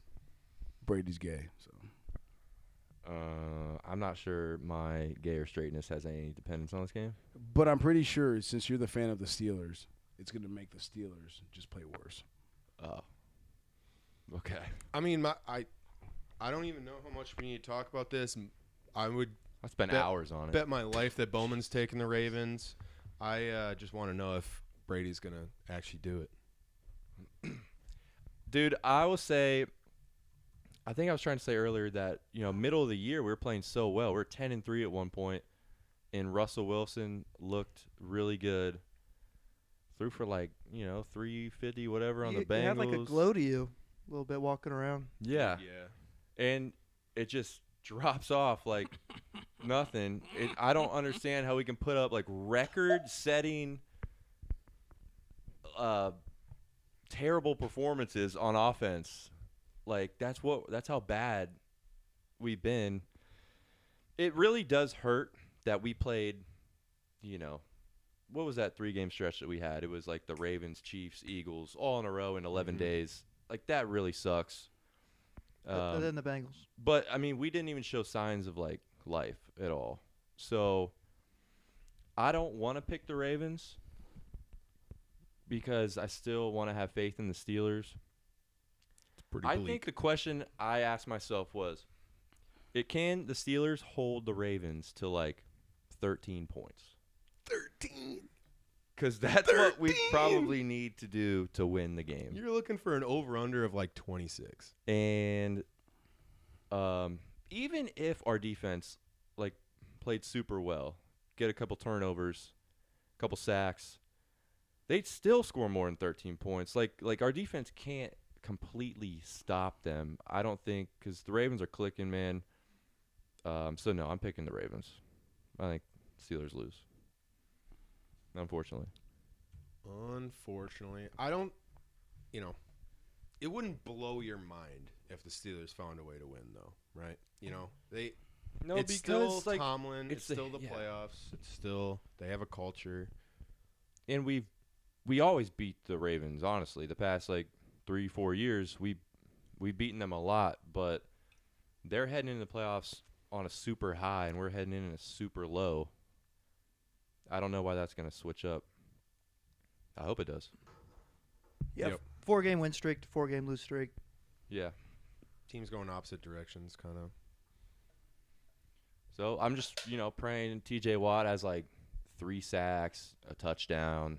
Brady's gay. So
I'm not sure my gay or straightness has any dependence on this game.
but I'm pretty sure since you're the fan of the Steelers, it's gonna make the Steelers just play worse.
Oh. Okay.
I mean, I don't even know how much we need to talk about this. I would
I spent
Bet-
hours on it.
bet my life that Bowman's taking the Ravens. I just want to know if Brady's going to actually do it.
Dude, I will say, I think I was trying to say earlier that, middle of the year we were playing so well. We were 10-3 at one point, and Russell Wilson looked really good. Threw for 350 whatever on the Bengals.
You had like a glow to you a little bit walking around.
Yeah. And it just drops off like nothing. I don't understand how we can put up like record-setting terrible performances on offense. Like that's how bad we've been. It really does hurt that we played, what was that 3-game stretch that we had? It was like the Ravens, Chiefs, Eagles all in a row in 11 days. Like that really sucks.
And then the Bengals.
But I mean, we didn't even show signs of like life at all. So I don't want to pick the Ravens because I still want to have faith in the Steelers.
It's pretty
I
bleak.
think the question I asked myself was, can the Steelers hold the Ravens to like 13 points?
13.
Because that's what we probably need to do to win the game.
You're looking for an over-under of like 26.
And even if our defense like played super well, get a couple turnovers, a couple sacks, they'd still score more than 13 points. Like our defense can't completely stop them. I don't think, because the Ravens are clicking, man. So no, I'm picking the Ravens. I think Steelers lose. Unfortunately.
I don't, it wouldn't blow your mind if the Steelers found a way to win, though, right?
No,
It's
because
still Tomlin. It's
the-
still the
yeah.
playoffs. It's still, they have a culture.
And we always beat the Ravens, honestly. The past 3-4 years, we've beaten them a lot, but they're heading into the playoffs on a super high, and we're heading in a super low. I don't know why that's going to switch up. I hope it does.
Yeah.
Yep.
4-game win streak to 4-game lose streak.
Yeah.
Teams going opposite directions, kind of.
So I'm just, praying TJ Watt has 3 sacks, a touchdown.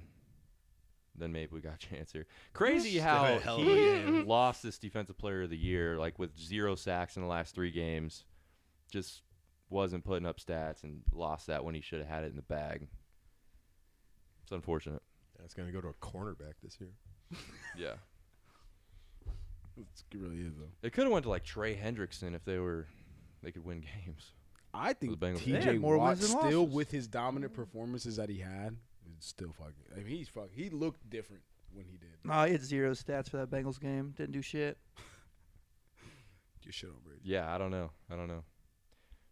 Then maybe we got a chance here. Crazy
Still
how
a hell of a
he
game.
lost this defensive player of the year, with 0 sacks in the last 3 games. Just wasn't putting up stats and lost that when he should have had it in the bag. It's unfortunate.
It's going to go to a cornerback this year.
Yeah.
It really is, though.
It could have went to like Trey Hendrickson if they could win games.
I think
The Bengals.
They
T.J.
had more
Watt
wins than
still
losses.
with his dominant performances that he had is still fucking. I mean, he looked different when he did.
No, he had 0 stats for that Bengals game. Didn't do shit.
Get shit on Brady.
Yeah, I don't know.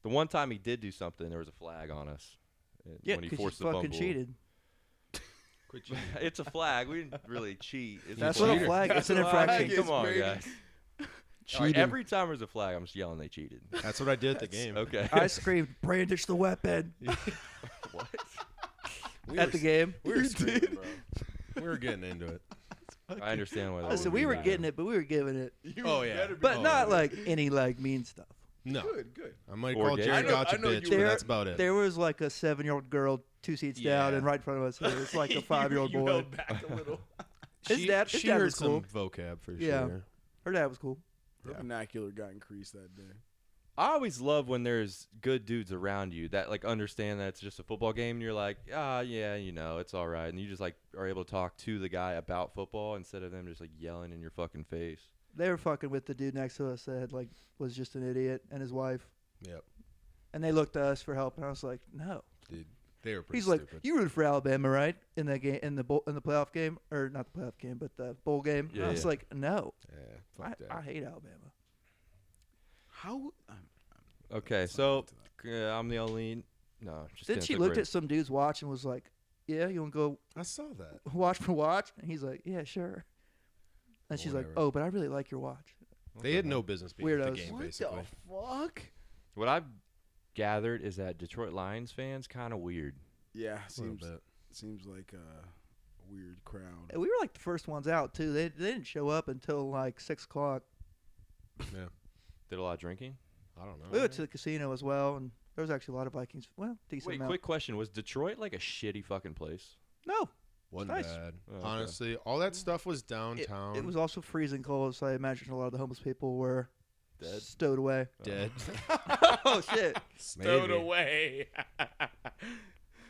The one time he did do something, there was a flag on us.
Yeah,
when he
because
forced
you
the
fucking
fumble.
cheated.
It's a flag. We didn't really cheat. It's
That's
a
what a
flag.
flag. It's an
That's what a flag
infraction.
is.
Come on,
Brady.
guys. All right,
Cheating.
every time there's a flag, I'm just yelling they cheated.
That's what I did at the game.
Okay.
I screamed, "Brandish the weapon!"
What?
at the game.
We were screaming, bro. We were getting into it.
I understand why. that
Listen,
would
we
be
were
bad.
getting it, but we were giving it.
Oh, yeah.
But not like any like mean stuff.
No.
Good.
I might
Or
call
gay.
Jared
I know-
Gottsch
I
a
know
bitch,
you
but
were-
that's about it.
There was like a 7-year-old girl 2 seats down
Yeah.
and right in front of us. It was like a 5-year-old
You
boy.
held back a little.
His dad
she
was
heard
cool.
some vocab for
Yeah.
sure.
Her dad was cool.
Her vernacular got increased that day.
I always love when there's good dudes around you that like understand that it's just a football game and you're like, yeah, you know, it's all right. And you just like are able to talk to the guy about football instead of them just like yelling in your fucking face.
They were fucking with the dude next to us that had, like was just an idiot and his wife.
Yep.
And they looked to us for help, and I was like, no.
Dude, they were pretty
He's like,
stupid.
you rooted for Alabama, right? In that game, in the playoff game, or not the playoff game, but the bowl game.
Yeah,
And I was
yeah.
like, no,
Yeah,
I
fuck that.
hate Alabama.
How?
Okay, so I'm the only. No, just
Then
kidding,
she
took
looked
Brady.
at some dude's watch and was like, yeah, you want to go
I saw that.
watch for watch? And he's like, yeah, sure. And she's like,
Whatever.
oh, but I really like your watch.
They had no business being at the
Weirdos.
game,
What
basically.
the fuck?
What I've gathered is that Detroit Lions fans kind of weird.
Yeah,
A little bit.
seems like a weird crowd.
And we were like the first ones out, too. They didn't show up until like 6 o'clock.
Yeah.
Did a lot of drinking.
I don't know.
We went to the casino as well, and there was actually a lot of Vikings. Well, decent
Wait,
amount.
quick question: was Detroit like a shitty fucking place?
No.
Wasn't
nice.
bad.
Oh, okay.
Honestly, all that stuff was
It,
downtown.
it was also freezing cold, so I imagine a lot of the homeless people were
Dead?
stowed away.
dead.
Oh, shit.
Stowed
away.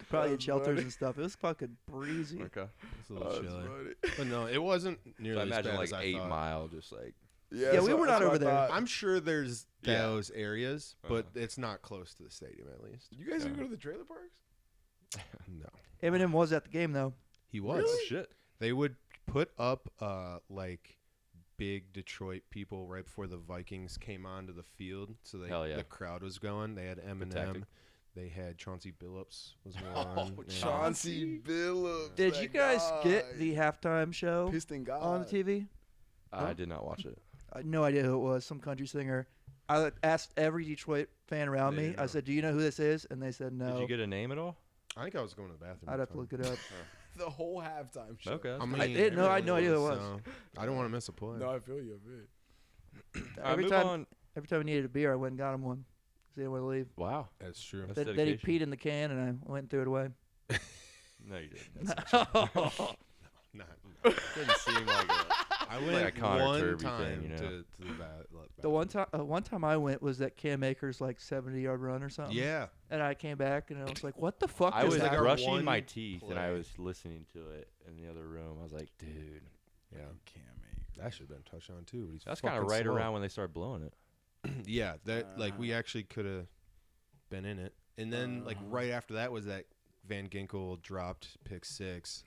Probably in
That's
shelters
funny.
and stuff. It was fucking breezy.
Okay.
It's a little chilly. But no, it wasn't
So
nearly
I
as
imagine
bad
like
as I
8
thought.
Mile, just like.
Yeah, we were not over there.
I'm sure there's
Yeah.
those areas, but
Uh-huh.
it's not close to the stadium at least.
You guys didn't
Yeah.
go to the trailer parks?
No.
Eminem was at the game, though.
He was.
Oh shit.
They would put up like big Detroit people right before the Vikings came onto the field, so
Hell yeah.
the crowd was going. They had
tactic.
Eminem. They had Chauncey Billups was
Oh,
one. Yeah.
Chauncey Billups.
Did
that
you guys get
guy.
the halftime show
Piston God
on the TV?
I did not watch it.
I had no idea who it was. Some country singer. I asked every Detroit fan around
They
me.
didn't
I
know.
said, do you know who this is? And they said no.
Did you get a name at all?
I think I was going to the bathroom.
I'd have to look it up.
The whole halftime show.
Okay.
I, mean,
I didn't know. I had no idea who it was.
so I don't want to miss a play.
No, I feel you a bit.
All right,
every
move
time,
on.
every time I needed a beer, I went and got him one. 'Cause he didn't want to leave.
Wow.
That's true.
That's
Then he
dedication.
peed in the can, and I went and threw it away.
No, you didn't.
Not,
Didn't seem like it.
I
Like
went
a Connor
one
Turby
time
thing, you know?
to the
The one time I went was that Cam Akers like 70-yard run or something.
Yeah.
And I came back and I was like, "What the fuck
I
is
was
like
that?"
our
brushing
one
my teeth and I
play.
was listening to it in the other room. I was like, dude,
Yeah.
Cam Akers.
That should have been a touchdown too. But he's
that's kind of
fucking
right
slow.
around when they started blowing it.
Yeah, that like we actually could have been in it. And then like right after that was that Van Ginkel dropped pick 6.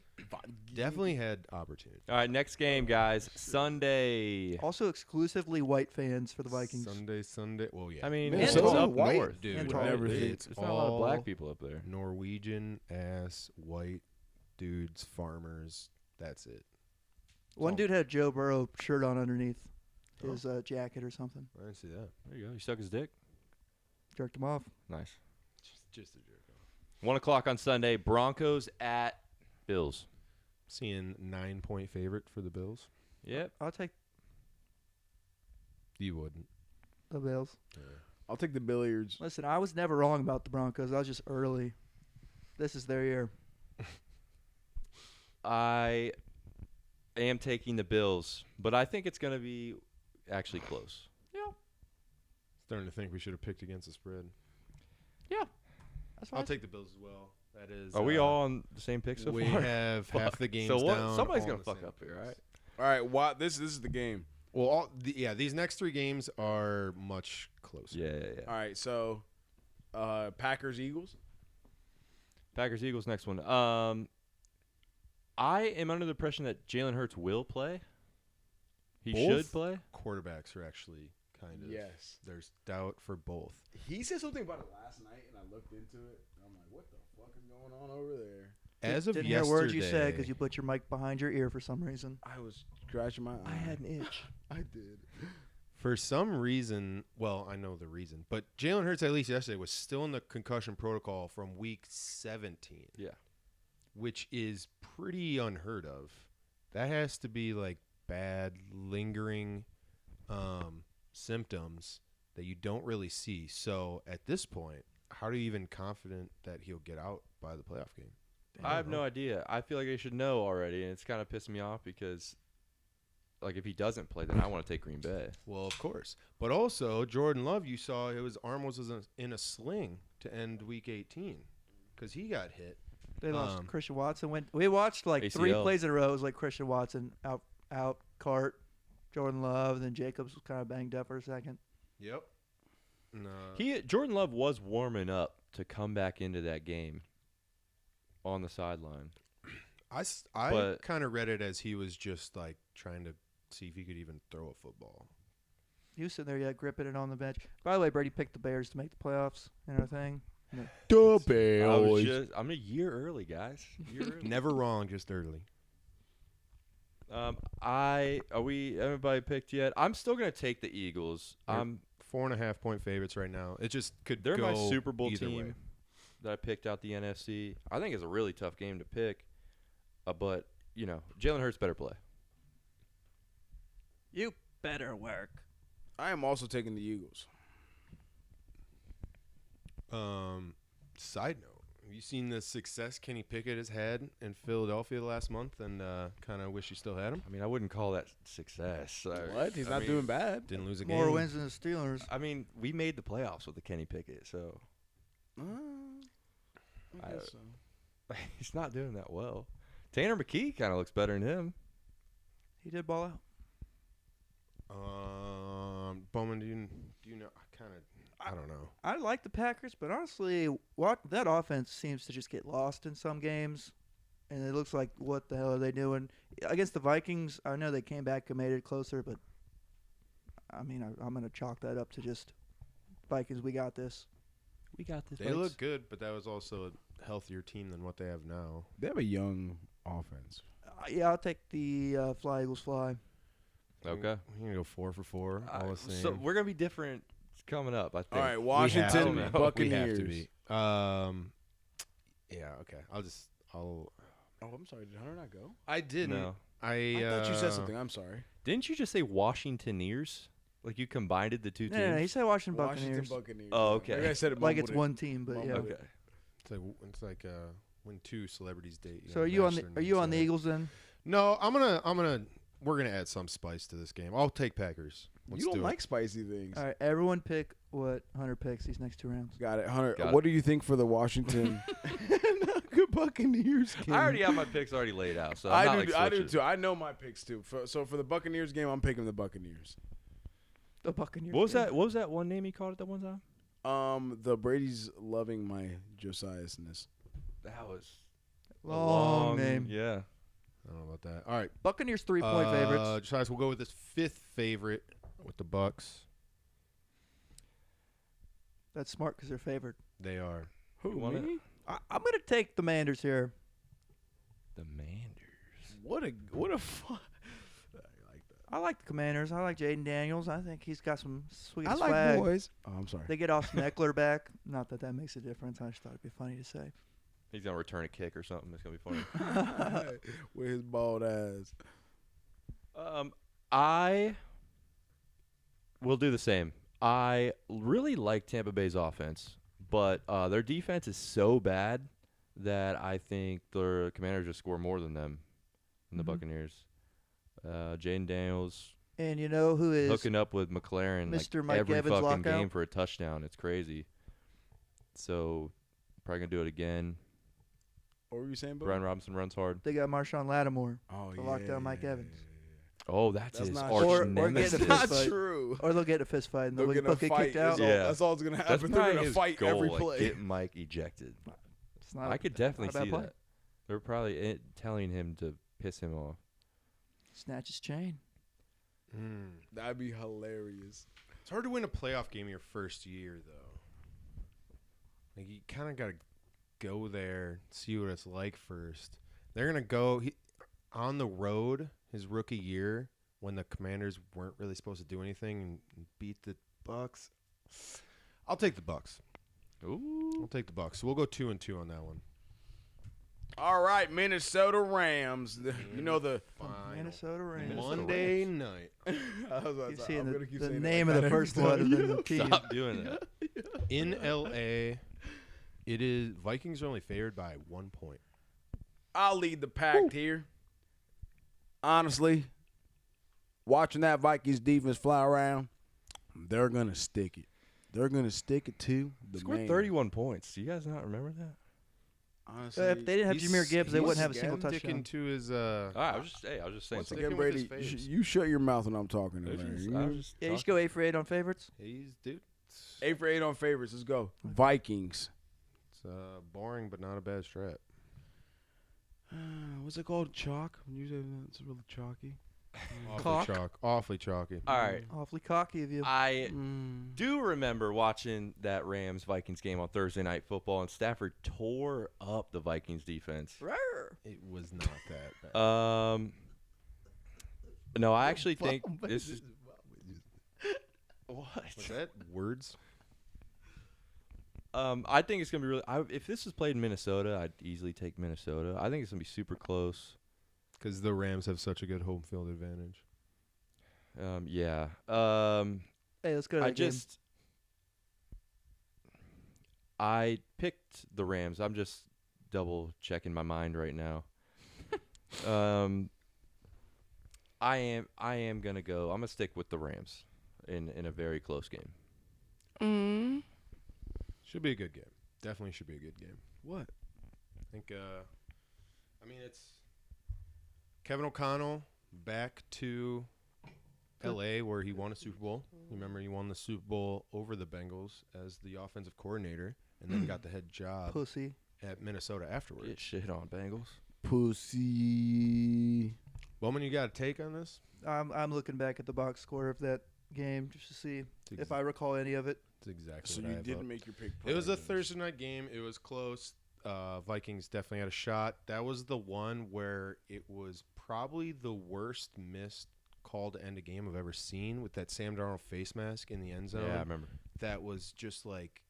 Definitely had opportunity.
All right, next game, guys. Sunday.
Also exclusively white fans for the Vikings.
Sunday. Well, yeah.
I mean,
Man,
it's
so
up
white,
north.
dude.
And
right?
tall.
It's
It's
not a lot of black
all
people up there.
Norwegian ass white dudes, farmers. That's it.
One
all-
dude had a Joe Burrow shirt on underneath his jacket or something.
I didn't see that.
There you go. You suck his dick.
Jerked him off.
Nice.
Just a jerk.
1 o'clock on Sunday. Broncos at Bills.
Seeing 9-point favorite for the Bills.
Yep.
I'll take
You wouldn't.
the Bills.
I'll take the Billiards.
Listen, I was never wrong about the Broncos. I was just early. This is their year.
I am taking the Bills, but I think it's going to be actually close.
Starting to think we should have picked against the spread.
That's fine.
I'll take the Bills as well. That is.
Are we all on the same pick so
we
far?
have half the games
So what?
down.
Somebody's
all
gonna
the
fuck
same
up here,
picks.
right?
All right, this is the game.
Well, these next 3 games are much closer.
Yeah.
All right, so Packers Eagles.
Packers Eagles next one. I am under the impression that Jalen Hurts will play. He
Both?
should play.
Quarterbacks are actually kind of.
Yes.
There's doubt for both.
He said something about it last night, and I looked into it. And I'm like, what the fuck is going on over there?
As of
Didn't
yesterday,
hear words you said because you put your mic behind your ear for some reason.
I was scratching my eye.
I had an itch.
I did.
for some reason, well, I know the reason, but Jalen Hurts, at least yesterday, was still in the concussion protocol from week 17.
Yeah.
Which is pretty unheard of. That has to be like bad, lingering symptoms that you don't really see. So at this point, how are you even confident that he'll get out by the playoff game?
I have no idea. I feel like I should know already, and it's kind of pissing me off because, like, if he doesn't play, then I want to take Green Bay.
Well, of course. But also, Jordan Love, you saw his arm was in a sling to end week 18 because he got hit.
They lost Christian Watson. We watched like 3
ACL.
plays in a row. It was like Christian Watson out, Cart, Jordan Love, and then Jacobs was kind of banged up for a second.
Yep. No.
Jordan Love was warming up to come back into that game on the sideline.
I
But-
kind of read it as he was just like trying to see if he could even throw a football.
He was sitting there, gripping it on the bench. By the way, Brady picked the Bears to make the playoffs and everything.
I'm a year early, guys. A year early.
Never wrong, just early.
Everybody picked yet? I'm still gonna take the Eagles.
They're 4.5 point favorites right now. It just could
They're
go
my Super Bowl
either
team
way.
that I picked out the NFC. I think it's a really tough game to pick, but Jalen Hurts better play.
You better work.
I am also taking the Eagles.
Side note: have you seen the success Kenny Pickett has had in Philadelphia last month, and kind of wish you still had him?
I mean, I wouldn't call that success.
What? He's
I
not
mean,
doing bad.
Didn't lose a game.
More wins than the Steelers.
I mean, we made the playoffs with the Kenny Pickett, so
I guess so.
he's not doing that well. Tanner McKee kind of looks better than him.
He did ball out.
Bowman, do you know? I don't know.
I like the Packers, but honestly, that offense seems to just get lost in some games, and it looks like, what the hell are they doing against the Vikings? I know they came back and made it closer, but I mean, I'm going to chalk that up to just Vikings. We got this. We got this.
They look good, but that was also a healthier team than what they have now.
They have a young offense.
Yeah, I'll take the Fly Eagles Fly.
Okay.
We're gonna go 4 for 4. All the same.
So we're gonna be different coming up. I think.
All right,
We
Washington
have to.
Buccaneers.
We have to be. Yeah. Okay. I'll.
Oh, I'm sorry. Did Hunter not go?
I didn't.
No.
I
thought you said something. I'm sorry.
Didn't you just say Washingtoneers? Like you combined the two teams?
No, he said Washington Buccaneers.
Buccaneers.
Oh, okay.
Maybe I said it
Like it's
mumbled it.
one team, but yeah.
Mumbled
Okay.
It's like when 2 celebrities date.
So are you on the Eagles then?
No, we're gonna add some spice to this game. I'll take Packers. Let's
You don't
do
like spicy things.
All right, everyone pick what Hunter picks these next 2 rounds.
Got it, Hunter.
Got
What do you think for the Washington Buccaneers game?
I already have my picks already laid out, so I'm not, like,
I do
switching.
too. I know my picks too. So for the Buccaneers game, I'm picking the Buccaneers.
The Buccaneers.
What was that? What was that one name he called it that one time?
The Brady's loving my Josiah-ness.
That was a
Long name.
Yeah.
I don't know about that. All right.
Buccaneers 3-point favorites.
Josiah, we'll go with this 5th favorite with the Bucks.
That's smart because they're favored.
They are.
Who,
You want it?
me?
I'm going to take the Manders here.
The Manders.
What a fun. I like that.
I like the Commanders. I like Jaden Daniels. I think he's got some sweet
I
swag.
like boys. Oh, I'm sorry.
They get Austin Eckler back. Not that makes a difference. I just thought it'd be funny to say.
He's gonna return a kick or something. It's gonna be funny.
With his bald ass.
I will do the same. I really like Tampa Bay's offense, but their defense is so bad that I think the Commanders just score more than them in the
Mhm.
Buccaneers. Jaden Daniels
And you know who is
hooking up with McLaren
Mr.
like
Mike
every
Evans
fucking
lockout?
game for a touchdown. It's crazy. So probably gonna do it again.
What were you saying, Bo?
Brian Robinson runs hard.
They got Marshawn Lattimore.
Oh,
to lock down Mike Evans.
Oh, that's his
not
arch
Or
nemesis.
get a
That's
fist fight.
true.
Or they'll get a fist fight and they'll
They're
both
gonna
get
fight.
kicked out.
Yeah.
That's all that's gonna
That's
happen. They're
probably
gonna
his
fight
goal,
every
like,
play.
get Mike ejected.
It's not,
I could
not
definitely
a bad
see
play.
that. They're probably telling him to piss him off.
Snatch his chain.
That'd be hilarious.
It's hard to win a playoff game your first year, though. Like, you kind of got to go there, see what it's like first. They're going to go on the road his rookie year when the Commanders weren't really supposed to do anything and beat the Bucks. I'll take the Bucks.
Ooh.
I'll take the Bucks. So we'll go 2-2 on that one.
All right, Minnesota Rams. You know the
Minnesota Rams.
Monday night.
Keep seeing the name of the first one and then the team.
Stop doing that.
In L.A., it is Vikings are only favored by 1 point.
I'll lead the pack here. Honestly, watching that Vikings defense fly around, they're gonna stick it. They're gonna stick it to the
Scored
man.
31 points. Do you guys not remember that?
Honestly,
If they didn't have Jameer Gibbs, they wouldn't have a single
Sticking
touchdown.
to his.
All right, I was just saying.
once
something.
again,
with
Brady,
his face.
you shut your mouth when I'm talking.
I was
Larry.
just-
You
I
know?
was just
Yeah, you should
talking.
go 8 for 8 on favorites.
He's dude.
8 for 8 on favorites. Let's go. Vikings.
It's boring, but not a bad strat.
What's it called? Chalk. When you say it's really chalky.
Awfully chalky.
All right.
Awfully cocky of you.
I do remember watching that Rams-Vikings game on Thursday Night Football, and Stafford tore up the Vikings defense.
It was not that bad.
No, I actually think this is what?
Was that words?
I think it's gonna be really. If this was played in Minnesota, I'd easily take Minnesota. I think it's gonna be super close.
Because the Rams have such a good home field advantage.
Yeah.
Hey, let's go to the game.
I picked the Rams. I'm just double checking my mind right now. I am gonna go. I'm gonna stick with the Rams in a very close game.
Should be a good game. Definitely should be a good game.
What?
I think. It's Kevin O'Connell back to L.A. where he won a Super Bowl. You remember he won the Super Bowl over the Bengals as the offensive coordinator, and then got the head job
Pussy.
at Minnesota afterwards.
Get shit on Bengals.
Pussy.
Bowman, you got a take on this?
I'm looking back at the box score of that game just to see if I recall any of it.
That's exactly
So
what I
you
have
didn't
up.
make your pick.
It was a
prior to this.
Thursday night game. It was close. Vikings definitely had a shot. That was the one where it was probably the worst missed call to end a game I've ever seen, with that Sam Darnold face mask in the end zone.
Yeah, I remember.
That was just like,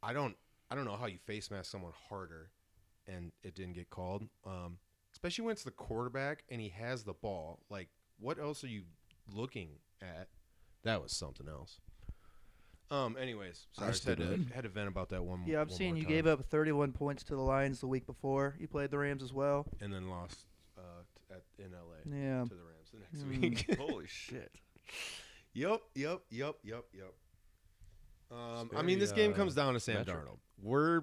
I don't know how you face mask someone harder and it didn't get called. Especially when it's the quarterback and he has the ball. Like, what else are you looking at? That was something else. Anyways, sorry, I just had to vent about that one.
Yeah, I'm
one
seeing
more
you
time.
gave up 31 points to the Lions the week before. You played the Rams as well.
And then lost in LA
Yeah.
to the Rams the next week.
Holy shit.
Yep. I mean, this game comes down to Sam
metric.
Darnold. We're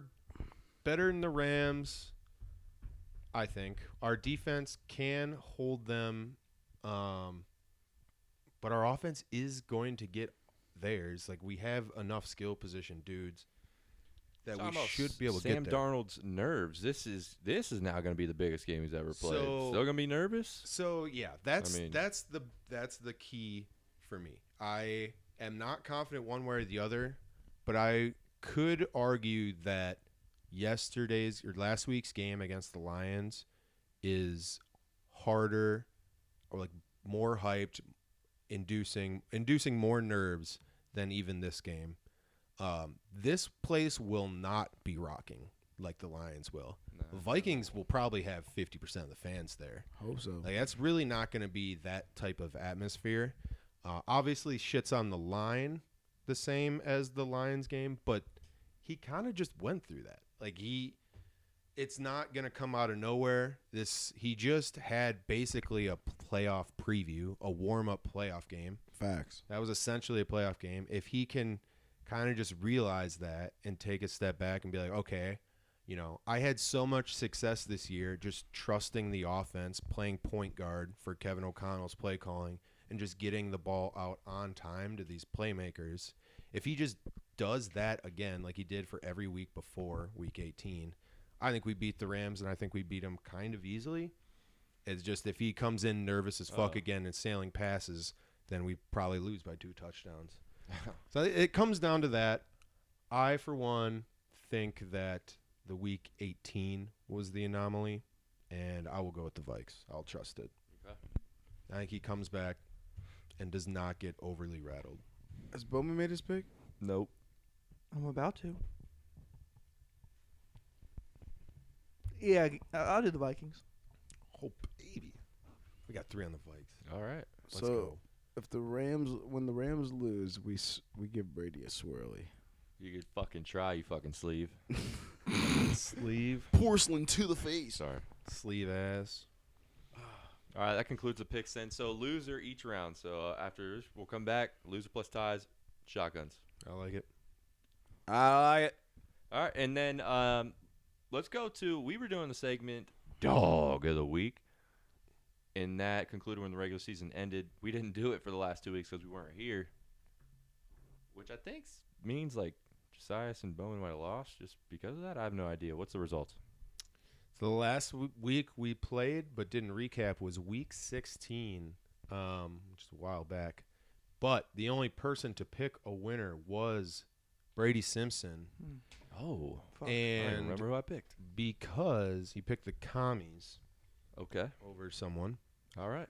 better than the Rams, I think. Our defense can hold them, but our offense is going to get theirs. Like, we have enough skill position dudes that we should be able to
Sam
get there.
Darnold's nerves. This is now going to be the biggest game he's ever played.
So-
Still going to be nervous?
So yeah, that's
I mean-
that's the key for me. I am not confident one way or the other, but I could argue that last week's game against the Lions is harder, or like more hyped, inducing more nerves than even this game. This place will not be rocking like the Lions will. The Vikings will probably have 50% of the fans there.
Hope so.
Like, that's really not going to be that type of atmosphere. Obviously, shit's on the line the same as the Lions game, but he kind of just went through that. Like, it's not going to come out of nowhere. He just had basically a playoff preview, a warm-up playoff game.
Facts.
That was essentially a playoff game. If he can kind of just realize that and take a step back and be like, okay, you know, I had so much success this year just trusting the offense, playing point guard for Kevin O'Connell's play calling, and just getting the ball out on time to these playmakers. If he just does that again like he did for every week before Week 18, I think we beat the Rams, and I think we beat them kind of easily. It's just if he comes in nervous as fuck again and sailing passes, then we probably lose by 2 touchdowns. So it comes down to that. I, for one, think that the Week 18 was the anomaly, and I will go with the Vikes. I'll trust it.
Okay.
I think he comes back and does not get overly rattled.
Has Bowman made his pick?
Nope.
I'm about to. Yeah, I'll do the Vikings.
Oh, baby. We got 3 on the Vikes.
All right.
Let's
So
go.
if when the Rams lose, we give Brady a swirly.
You could fucking try, you fucking sleeve.
Sleeve.
Porcelain to the face.
Sorry.
Sleeve ass.
All right, that concludes the picks then. So loser each round. So after we'll come back, loser plus ties, shotguns.
I like it.
I like it.
All right, and then let's go to, we were doing the segment Dawg of the Week, and that concluded when the regular season ended. We didn't do it for the last 2 weeks because we weren't here, which I think means like Josias and Bowman might have lost just because of that. I have no idea. What's the results?
So the last week we played but didn't recap was Week 16, which is a while back. But the only person to pick a winner was Brady Simpson.
Oh,
Fuck.
I don't
And
remember who I picked.
because he picked the Commies
Okay.
over someone.
All right.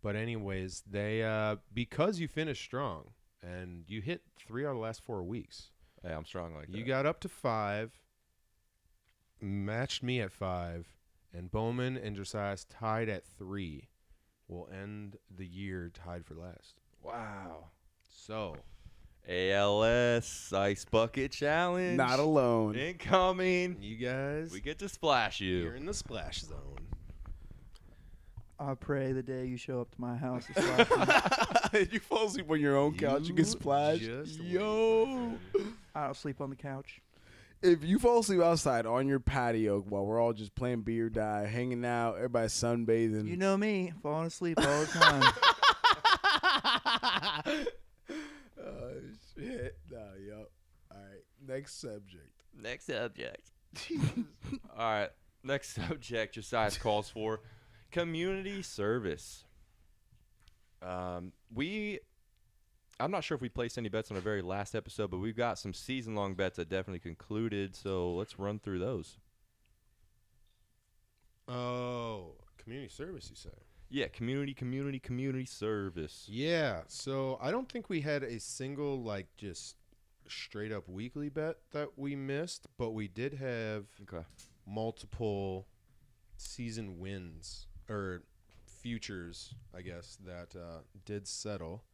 But anyways, they because you finished strong and you hit 3 out of the last 4 weeks.
Hey, I'm strong like that.
You got up to 5, matched me at 5, and Bowman and Josias tied at 3. Will end the year tied for last.
Wow.
So,
ALS Ice Bucket Challenge.
Not alone.
Incoming.
you guys,
We get to splash
you're
you.
in the splash zone.
I pray the day you show up to my house. To splash me.
You fall asleep on your own couch, you get splashed.
just wait,
Yo.
I don't sleep on the couch.
If you fall asleep outside on your patio while we're all just playing Be or Die, hanging out, everybody's sunbathing.
You know me, falling asleep all the time.
Oh, shit. No, yo. All right. Next subject.
Next subject. All right. Next subject Josias calls for community service. I'm not sure if we placed any bets on our very last episode, but we've got some season-long bets that definitely concluded, so let's run through those.
Oh, community service, you say?
Yeah, community service.
Yeah. So I don't think we had a single like just straight up weekly bet that we missed, but we did have
Okay.
multiple season wins or futures, I guess, that did settle.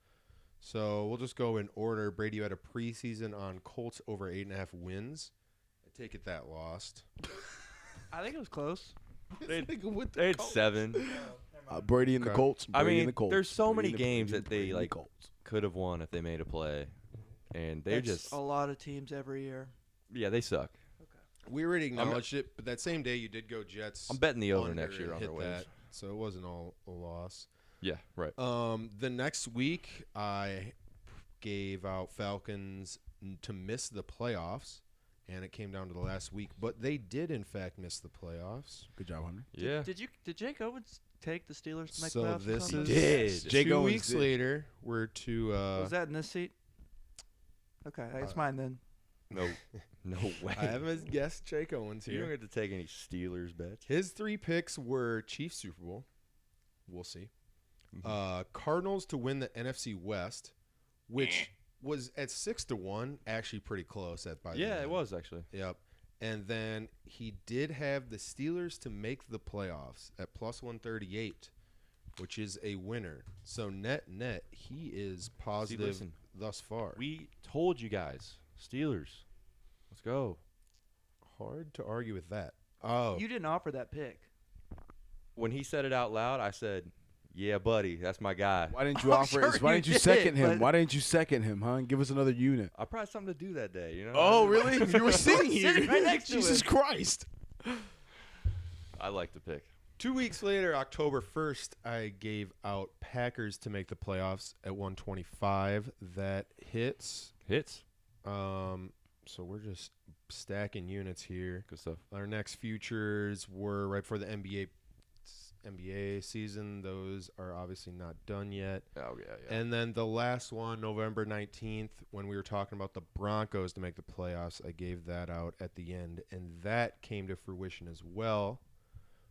So we'll just go in order. Brady, you had a preseason on Colts over 8.5 wins. I take it that lost.
I think it was close.
They had 7.
Brady and the
Okay.
Colts.
I
Brady
mean,
and the Colts.
there's so
Brady
many
and the-
games
Brady
that they,
and the
like,
Colts.
Could have won if they made a play, and they
That's
just
a lot of teams every year.
they suck.
We already acknowledged it, but that same day you did go Jets.
I'm betting the over
under
next year
and
on
hit
their wins.
that, so it wasn't all a loss.
Yeah, right.
The next week I gave out Falcons to miss the playoffs, and it came down to the last week, but they did in fact miss the playoffs.
Good job, Hunter.
Yeah.
Did Jake Owens take the Steelers to make
So
playoffs? or
this
something?
is
Did.
Jake
2
Owens
weeks
did.
later. We're to
Was that in this seat? Okay, that's mine then.
No, no way.
I haven't guessed Jake Owens
You don't
here.
get to take any Steelers bets.
His 3 picks were Chiefs Super Bowl. We'll see. Cardinals to win the NFC West, which was at 6-1, actually pretty close at by the
Yeah,
end.
it was actually.
Yep. And then he did have the Steelers to make the playoffs at plus 138, which is a winner. So net, he is positive
listen,
thus far.
We told you guys, Steelers. Let's go.
Hard to argue with that. Oh,
You didn't offer that pick.
When he said it out loud, I said, Yeah, buddy, that's my guy.
Why didn't you
I'm
offer?
sure
Why
you
didn't you
did,
second him?
but-
Why didn't you second him, huh? Give us another unit.
I probably had something to do that day, you know?
Oh, really? You were sitting here.
Sitting right next to
Jesus
him.
Christ.
I like to pick.
2 weeks later, October 1st, I gave out Packers to make the playoffs at 125. That hits.
Hits.
So we're just stacking units here.
Good stuff.
Our next futures were right for the NBA season. Those are obviously not done yet.
Oh, yeah.
And then the last one, November 19th, when we were talking about the Broncos to make the playoffs, I gave that out at the end, and that came to fruition as well,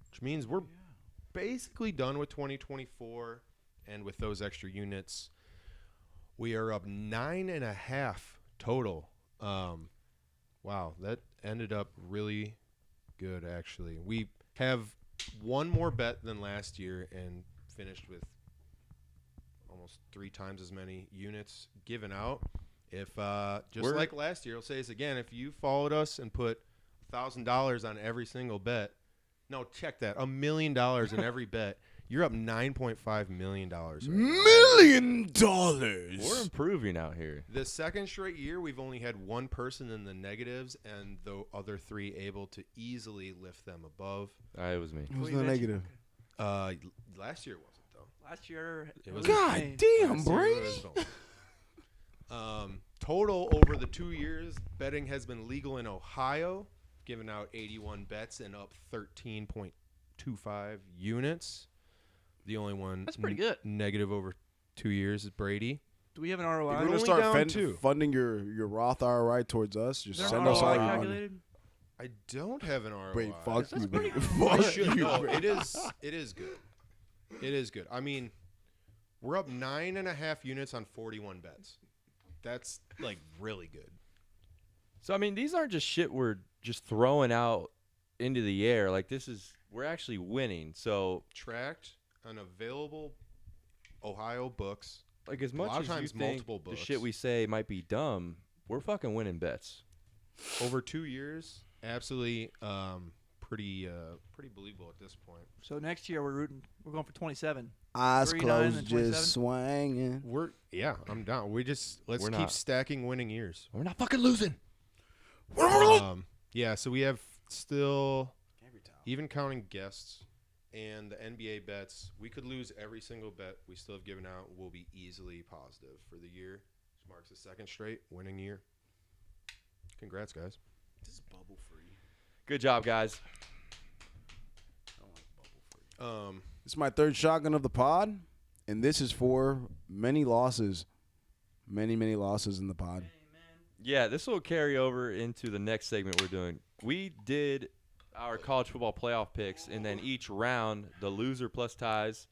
which means we're basically done with 2024, and with those extra units, we are up 9.5 total. Wow, that ended up really good, actually. We have one more bet than last year and finished with almost 3 times as many units given out. If just like last year, I'll say this again, if you followed us and put $1,000 on every single bet, no, check that, $1 million in every bet, you're up $9.5 million. Right now.
$1 million.
We're improving out here.
The second straight year, we've only had one person in the negatives, and the other 3 able to easily lift them above.
It was me.
Who's
We
the
mentioned-
negative?
Last year wasn't though.
Last year,
It was
God
insane.
damn,
Last year
Brady.
was total over the 2 years, betting has been legal in Ohio, giving out 81 bets and up 13.25 units. The only one
That's pretty good.
negative over 2 years is Brady.
Do we have an
You're
ROI?
gonna
only
start
down 2.
funding your Roth IRA towards us. Just
Is there
send
an
us all
ROI
your money.
calculated?
I don't have an ROI.
Wait, fuck
That's
you,
pretty
man.
good.
I
Fuck
should
you,
know.
man.
It is good. It is good. I mean, we're up 9.5 units on 41 bets. That's like really good.
So, I mean, these aren't just shit we're just throwing out into the air. Like, we're actually winning. So,
Tracked on available Ohio books.
like, as
A
much
lot of
as you
times
think
multiple
the
books.
shit we say might be dumb, we're fucking winning bets.
Over 2 years, absolutely pretty believable at this point.
So next year we're going for 27.
Eyes
39
closed,
and 27?
just swinging.
I'm down. Let's
We're
keep
not.
stacking winning years.
We're not fucking losing.
Yeah, so we have still, even counting guests and the NBA bets, we could lose every single bet we still have given out. Will be easily positive for the year. This marks the second straight winning year. Congrats, guys.
This is bubble free.
Good job, guys.
I don't like bubble free. This is my 3rd shotgun of the pod, and this is for many losses. Many losses in the pod.
Yeah, this will carry over into the next segment we're doing. We did our college football playoff picks, and then each round, the loser plus ties,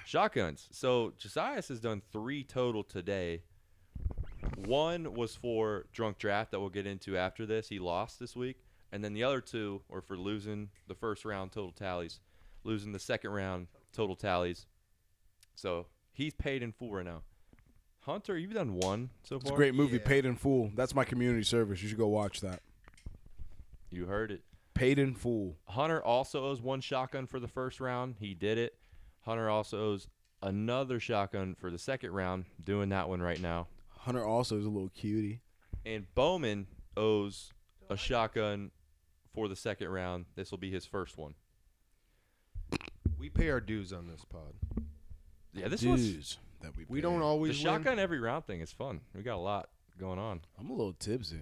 shotguns. So Josias has done 3 total today. 1 was for drunk draft that we'll get into after this. He lost this week. And then the other 2 were for losing the first round total tallies, losing the second round total tallies. So he's paid in full right now. Hunter, you've done 1 so far.
It's a great movie,
Yeah.
Paid in Full. That's my community service. You should go watch that.
You heard it.
Paid in Full.
Hunter also owes 1 shotgun for the first round. He did it. Hunter also owes another shotgun for the second round, doing that one right now.
Hunter also is a little cutie.
And Bowman owes a shotgun for the second round. This will be his first one.
We pay our dues on this pod.
Yeah, this was
Dues that we
We
pay.
don't
the
always win.
shotgun every round thing is fun. We got a lot going on.
I'm a little tipsy.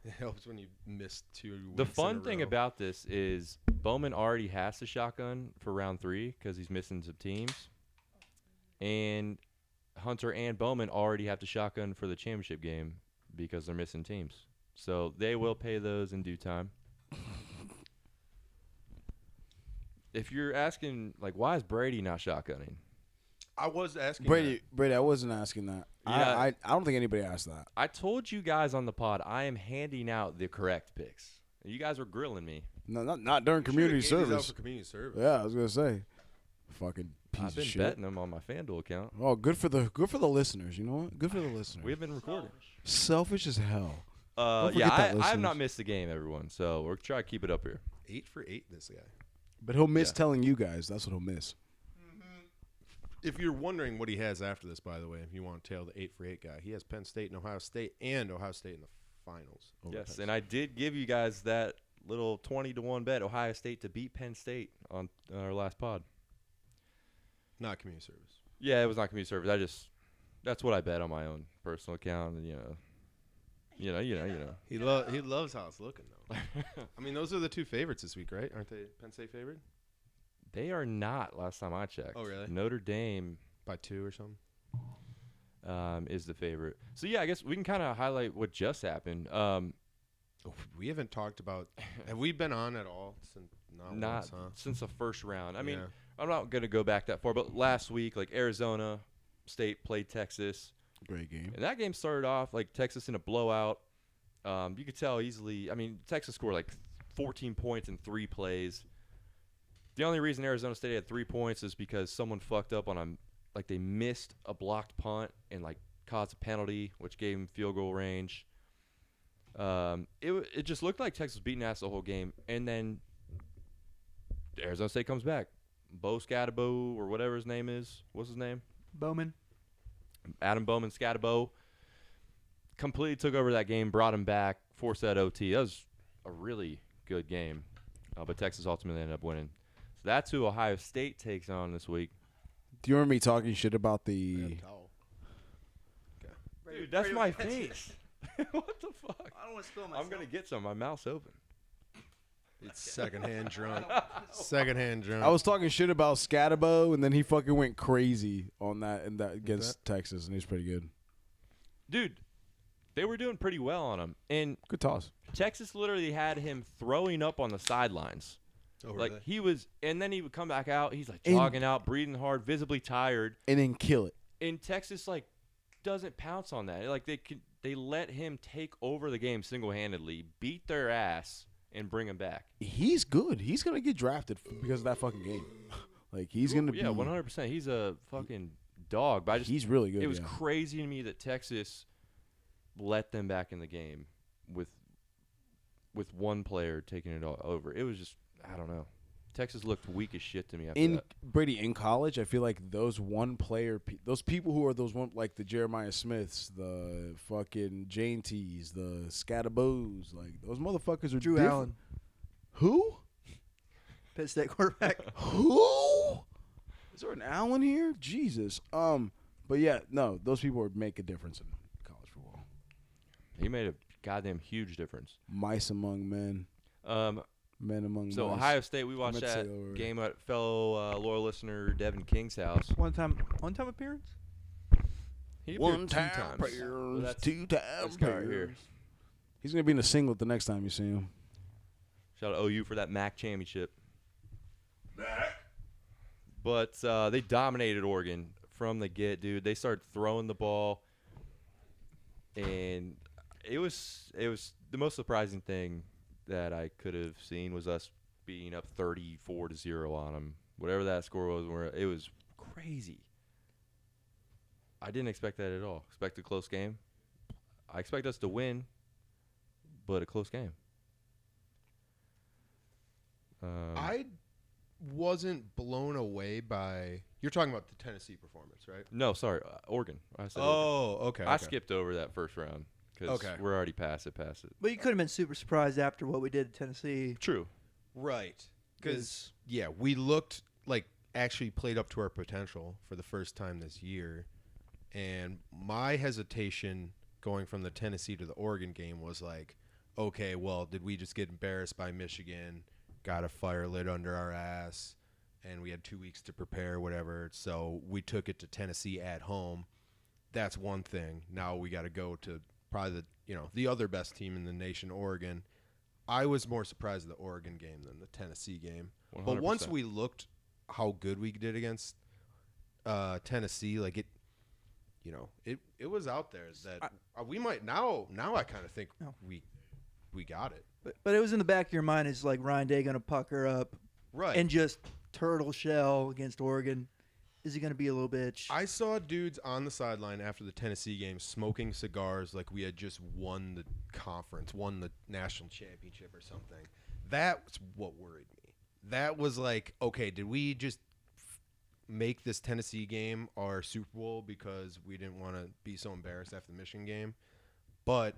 It helps when you miss 2 weeks
The
in
fun
a
thing
row.
about this is Bowman already has the shotgun for round 3 because he's missing some teams. And Hunter and Bowman already have the shotgun for the championship game because they're missing teams. So they will pay those in due time. If you're asking, like, why is Brady not shotgunning?
I was asking
Brady, I wasn't asking that.
Yeah.
I don't think anybody asked that.
I told you guys on the pod I am handing out the correct picks. You guys were grilling me.
No, not during
that.
community
Should've gave these out
service.
for community service.
Yeah, I was gonna say, fucking piece
I've
of
been
shit.
betting them on my FanDuel account.
Oh, good for the listeners. You know what? Good for the listeners.
We have been recording.
Selfish as hell. Don't
Yeah,
forget that,
I have
listeners.
not missed a game, everyone. So we're trying to keep it up here.
8 for 8, this guy.
But he'll miss
Yeah.
telling you guys. That's what he'll miss.
If you're wondering what he has after this, by the way, if you want to tail the 8-for-8 guy, he has Penn State and Ohio State in the finals.
Yes, and I did give you guys that little 20-1 bet, Ohio State to beat Penn State on our last pod.
Not community service.
Yeah, it was not community service. That's what I bet on my own personal account, and you know.
He loves how it's looking though. I mean, those are the two favorites this week, right? Aren't they Penn State favored?
They are not. Last time I checked.
Oh, really?
Notre Dame
By 2 or something.
is the favorite. So yeah, I guess we can kind of highlight what just happened.
We haven't talked about. Have we been on at all since?
Not
once, huh?
since the first round. I mean,
Yeah.
I'm not going to go back that far, but last week, like Arizona State played Texas.
Great game.
And that game started off like Texas in a blowout. You could tell easily. I mean, Texas scored like 14 points in 3 plays. The only reason Arizona State had 3 points is because someone fucked up on they missed a blocked punt and like caused a penalty, which gave them field goal range. It just looked like Texas was beating ass the whole game, and then Arizona State comes back. Bo Scatabo or whatever his name is. What's his name?
Bowman.
Adam Bowman Scatabo completely took over that game, brought him back, forced that OT. That was a really good game, but Texas ultimately ended up winning. So that's who Ohio State takes on this week.
Do you remember me talking shit about the?
Dude, that's my face. What the fuck?
I don't want to spill myself.
I'm going to get some. My mouth's open.
It's secondhand drunk. Secondhand drunk.
I was talking shit about Scatabo, and then he fucking went crazy on that against Texas, and he was pretty good.
Dude, they were doing pretty well on him. And
Good toss.
Texas literally had him throwing up on the sidelines.
Oh, really?
Like he was, and then he would come back out. He's like
And-
jogging out, breathing hard, visibly tired.
And then kill it.
And Texas doesn't pounce on that. Like they let him take over the game single-handedly, beat their ass, and bring him back.
He's good. He's gonna get drafted because of that fucking game. Like he's gonna be.
100%. He's a fucking dog. But
He's really good.
it was
yeah.
crazy to me that Texas let them back in the game with one player taking it all over. It was just, I don't know. Texas looked weak as shit to me after that.
Brady, in college, I feel like those one player, those people who are those one, like the Jeremiah Smiths, the fucking Jane T's, the Scatabos, like those motherfuckers are
Drew
different.
Allen,
Who?
Penn State quarterback.
Who? Is there an Allen here? Jesus. But yeah, no, those people make a difference in college football.
He made a goddamn huge difference.
Mice among men. Men among
So
mice.
Ohio State, we watched
meant to
that
say over.
game at fellow loyal listener Devin King's house.
One time appearance.
He appeared
One
2
time
times.
prayers,
that's-
2 times
This guy right here.
prayers. He's gonna be in the singlet the next time you see him.
Shout out OU for that MAC championship. But they dominated Oregon from the get, dude. They started throwing the ball, and it was the most surprising thing that I could have seen was us being up 34-0 on them. Whatever that score was, it was crazy. I didn't expect that at all. Expect a close game. I expect us to win, but a close game.
I wasn't blown away by. You're talking about the Tennessee performance, right?
No, sorry, Oregon. I said Oregon.
Oh, okay.
I skipped over that first round because
Okay.
we're already past it.
But you could have been super surprised after what we did at Tennessee.
True.
Right. Because, yeah, we looked like actually played up to our potential for the first time this year. And my hesitation going from the Tennessee to the Oregon game was like, okay, well, did we just get embarrassed by Michigan? Got a fire lit under our ass, and we had 2 weeks to prepare, whatever. So we took it to Tennessee at home. That's one thing. Now we got to go to probably the other best team in the nation, Oregon. I was more surprised at the Oregon game than the Tennessee game.
100%.
But once we looked how good we did against Tennessee, like it was out there that we might now I kind of think we got it.
But it was in the back of your mind. Is like Ryan Day going to pucker up
Right.
and just turtle shell against Oregon? Is he going to be a little bitch?
I saw dudes on the sideline after the Tennessee game smoking cigars like we had just won the conference, won the national championship or something. That's what worried me. That was like, okay, did we just make this Tennessee game our Super Bowl because we didn't want to be so embarrassed after the Michigan game. But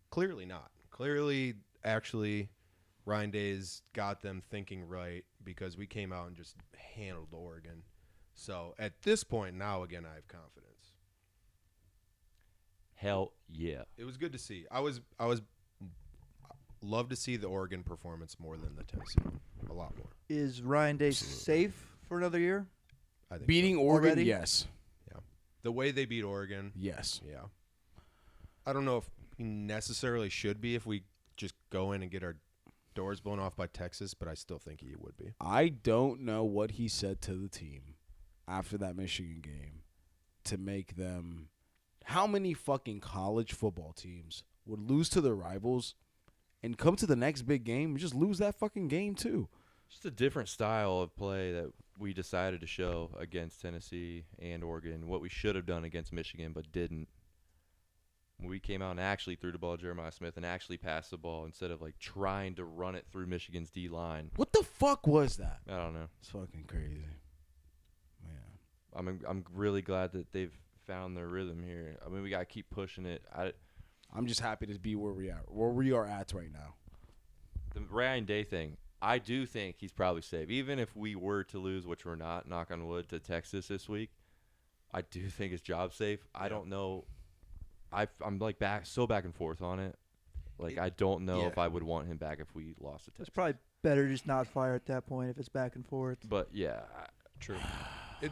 clearly not. Clearly, actually, Ryan Day's got them thinking right because we came out and just handled Oregon. So at this point now, again, I have confidence.
Hell yeah.
It was good to see. I was love to see the Oregon performance more than the Tennessee one. A lot more.
Is Ryan Day safe for another year?
I think
Beating
so.
Oregon,
Already?
yes.
Yeah. The way they beat Oregon.
Yes.
Yeah. I don't know if he necessarily should be if we just go in and get our doors blown off by Texas, but I still think he would be.
I don't know what he said to the team after that Michigan game to make them. How many fucking college football teams would lose to their rivals and come to the next big game and just lose that fucking game too?
Just a different style of play that we decided to show against Tennessee and Oregon. What we should have done against Michigan but didn't. We came out and actually threw the ball to Jeremiah Smith and actually passed the ball instead of like trying to run it through Michigan's D line.
What the fuck was that?
I don't know.
It's fucking crazy. Man.
I'm really glad that they've found their rhythm here. I mean, we gotta keep pushing it.
I'm just happy to be where we are at right now.
The Ryan Day thing, I do think he's probably safe. Even if we were to lose, which we're not, knock on wood, to Texas this week, I do think his job's safe. I don't know. I'm like back and forth on it. Like I don't know if I would want him back if we lost to Texas.
It's probably better just not fire at that point if it's back and forth.
But yeah,
True.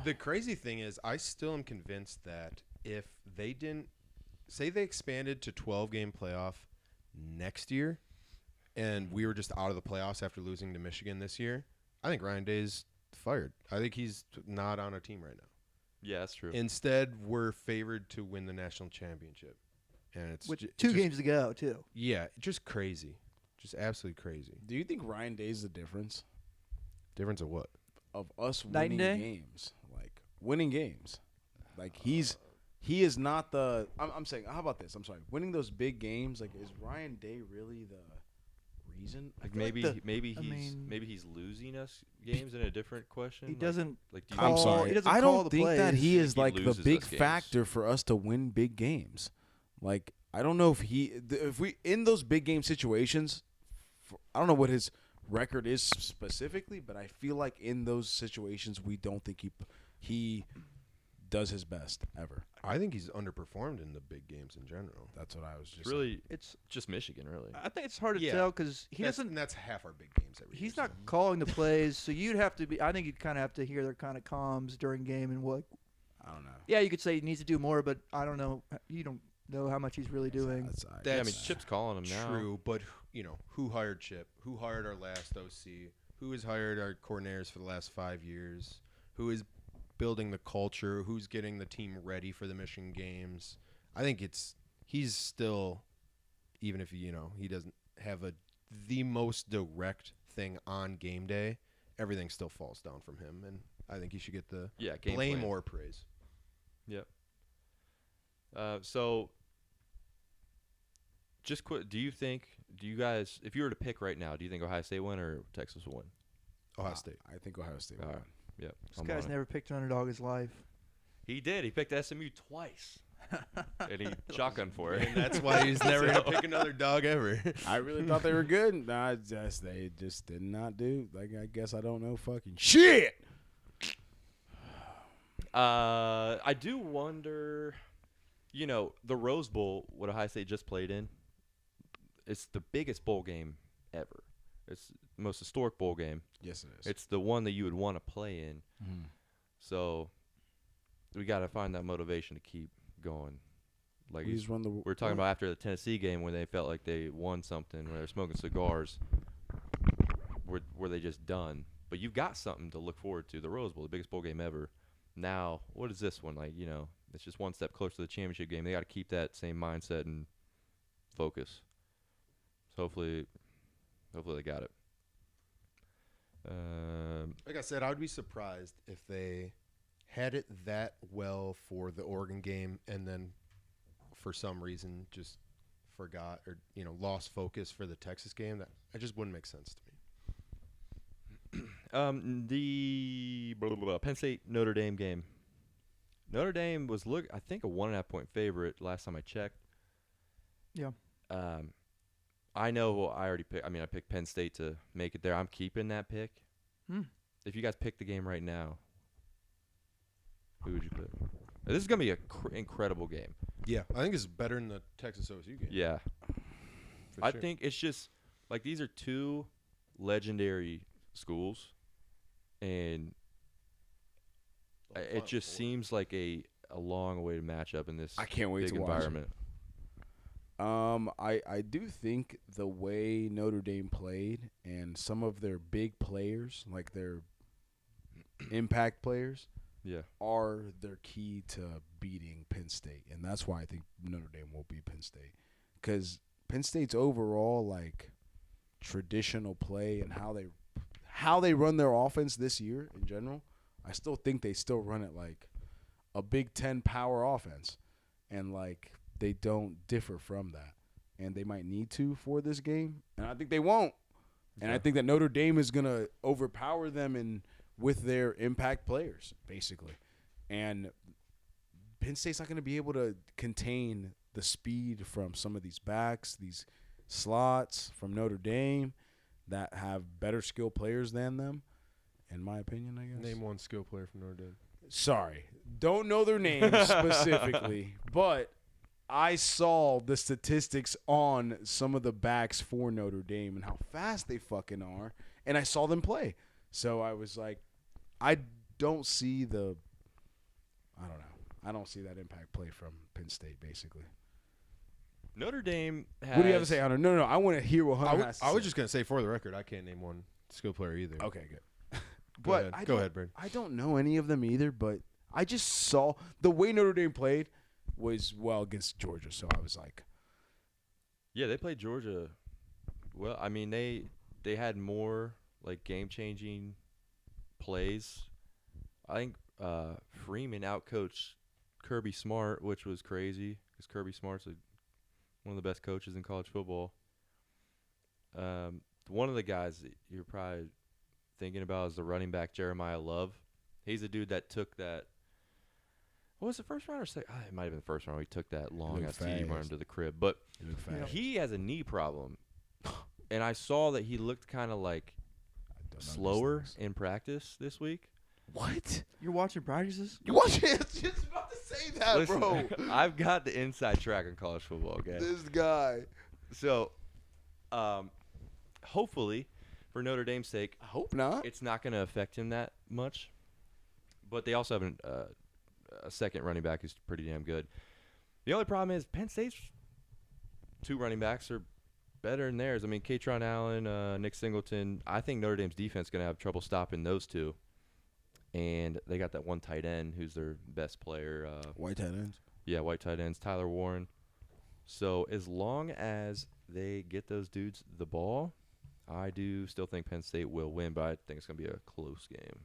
The crazy thing is I still am convinced that if they didn't say they expanded to 12-game playoff next year and we were just out of the playoffs after losing to Michigan this year, I think Ryan Day's fired. I think he's not on our team right now.
yeah, that's true.
Instead, we're favored to win the national championship. And it's
With
ju-
two
just-
games to go, too.
Yeah, just crazy. Just absolutely crazy.
Do you think Ryan Day's the difference
Difference of what?
of us
Night and
winning
day?
games? Like winning games. Like he is not the I'm saying, how about this? I'm sorry. Winning those big games, like is Ryan Day really the reason? I
Like
feel
maybe
I mean-
maybe he's losing us games in a different question.
He
Like-
doesn't
Like, do you
I'm
call-
sorry.
he doesn't
I
call
don't
the
think that
plays.
he is
He
like the
loses
big
us games.
factor for us to win big games. Like I don't know if if we in those big game situations, I don't know what his record is specifically, but I feel like in those situations we don't think he does his best ever.
I think he's underperformed in the big games in general.
That's what I was just
It's really
It's.
just Michigan, really.
I think it's hard to
Yeah.
tell because he
That's-
doesn't.
and that's half our big games every year.
He's
so.
not calling the plays, so you'd have to be. I think you'd kind of have to hear their kind of comms during game and what.
I don't know.
Yeah, you could say he needs to do more, but I don't know. You don't know how much he's really doing.
Yeah, I mean,
That's
Chip's calling him now.
True, but who hired Chip? Who hired our last OC? Who has hired our coordinators for the last 5 years? Who is building the culture? Who's getting the team ready for the Michigan games? I think he's still, even if he doesn't have the most direct thing on game day, everything still falls down from him, and I think he should get the
Game
blame
plan.
or praise.
Yep. So, just quick, do you guys, if you were to pick right now, do you think Ohio State win or Texas will win?
Ohio State.
I think Ohio State.
All
will
right.
win.
Yep.
This
I'm
guy's
on it.
never picked an underdog in his life.
He did. He picked SMU twice. And he shotgun for it.
And that's why he's never going to pick another dog ever.
I really thought they were good. Nah, they just did not do. Like I guess I don't know fucking shit.
I do wonder, the Rose Bowl, what Ohio State just played in, it's the biggest bowl game ever. It's the most historic bowl game.
Yes, it is.
It's the one that you would want to play in.
Mhm.
So we got to find that motivation to keep going. Like
We just run the.
we were talking about after the Tennessee game when they felt like they won something, when they were smoking cigars. Were they just done? But you've got something to look forward to. The Rose Bowl, the biggest bowl game ever. Now, what is this one? Like, it's just one step closer to the championship game. They got to keep that same mindset and focus. So hopefully they got it.
Like I said, I would be surprised if they had it that well for the Oregon game and then for some reason just forgot or lost focus for the Texas game. That just wouldn't make sense to me.
The Penn State Notre Dame game. Notre Dame was I think a 1.5 point favorite last time I checked.
Yeah.
I know I already picked. I mean, I picked Penn State to make it there. I'm keeping that pick. If you guys pick the game right now, who would you pick? This is gonna be an incredible game.
Yeah, I think it's better than the Texas OSU game.
Yeah,
for
I
sure.
think it's just like these are two legendary schools, and it just seems like a long way to match up in this
I can't wait
big
to watch it.
environment.
I do think the way Notre Dame played and some of their big players, like their impact players,
Yeah,
are their key to beating Penn State, and that's why I think Notre Dame will beat Penn State. Because Penn State's overall like traditional play and how they run their offense this year in general, I still think they still run it like a Big Ten power offense, and like they don't differ from that, and they might need to for this game, and I think they won't. And I think that Notre Dame is gonna overpower them and with their impact players, basically. And Penn State's not going to be able to contain the speed from some of these backs, these slots from Notre Dame that have better skill players than them, in my opinion, I guess.
Name one skill player from Notre Dame.
Sorry. Don't know their names specifically, but I saw the statistics on some of the backs for Notre Dame and how fast they fucking are, and I saw them play. So I was like, I don't see that impact play from Penn State, basically.
Notre Dame has.
What do you have to say, Hunter? No. I want to hear what Hunter has to
I was
say.
just going to say, for the record, I can't name one skill player either.
Okay, good.
Go ahead. Go ahead, Brad.
I don't know any of them either, but I just saw the way Notre Dame played was well against Georgia, so I was like,
Yeah, they played Georgia. Well, I mean, they had more like game-changing plays. I think Freeman outcoached Kirby Smart, which was crazy because Kirby Smart's one of the best coaches in college football. One of the guys that you're probably thinking about is the running back Jeremiah Love. He's a dude that took that. What was the first round or second? It might have been the first round. He took that long-ass TD run to the crib. But he has a knee problem. And I saw that he looked kind of like slower in practice this week.
What?
You're watching practices?
You watch it? I was just about to say that,
Listen,
bro.
I've got the inside track on college football, okay?
This guy.
So, hopefully, for Notre Dame's sake,
I hope not.
it's not going to affect him that much. But they also have a second running back who's pretty damn good. The only problem is Penn State's two running backs are better than theirs. I mean, Katron Allen, Nick Singleton. I think Notre Dame's defense is going to have trouble stopping those two. And they got that one tight end who's their best player.
White tight ends.
Yeah, white tight ends, Tyler Warren. So as long as they get those dudes the ball, I do still think Penn State will win, but I think it's going to be a close game.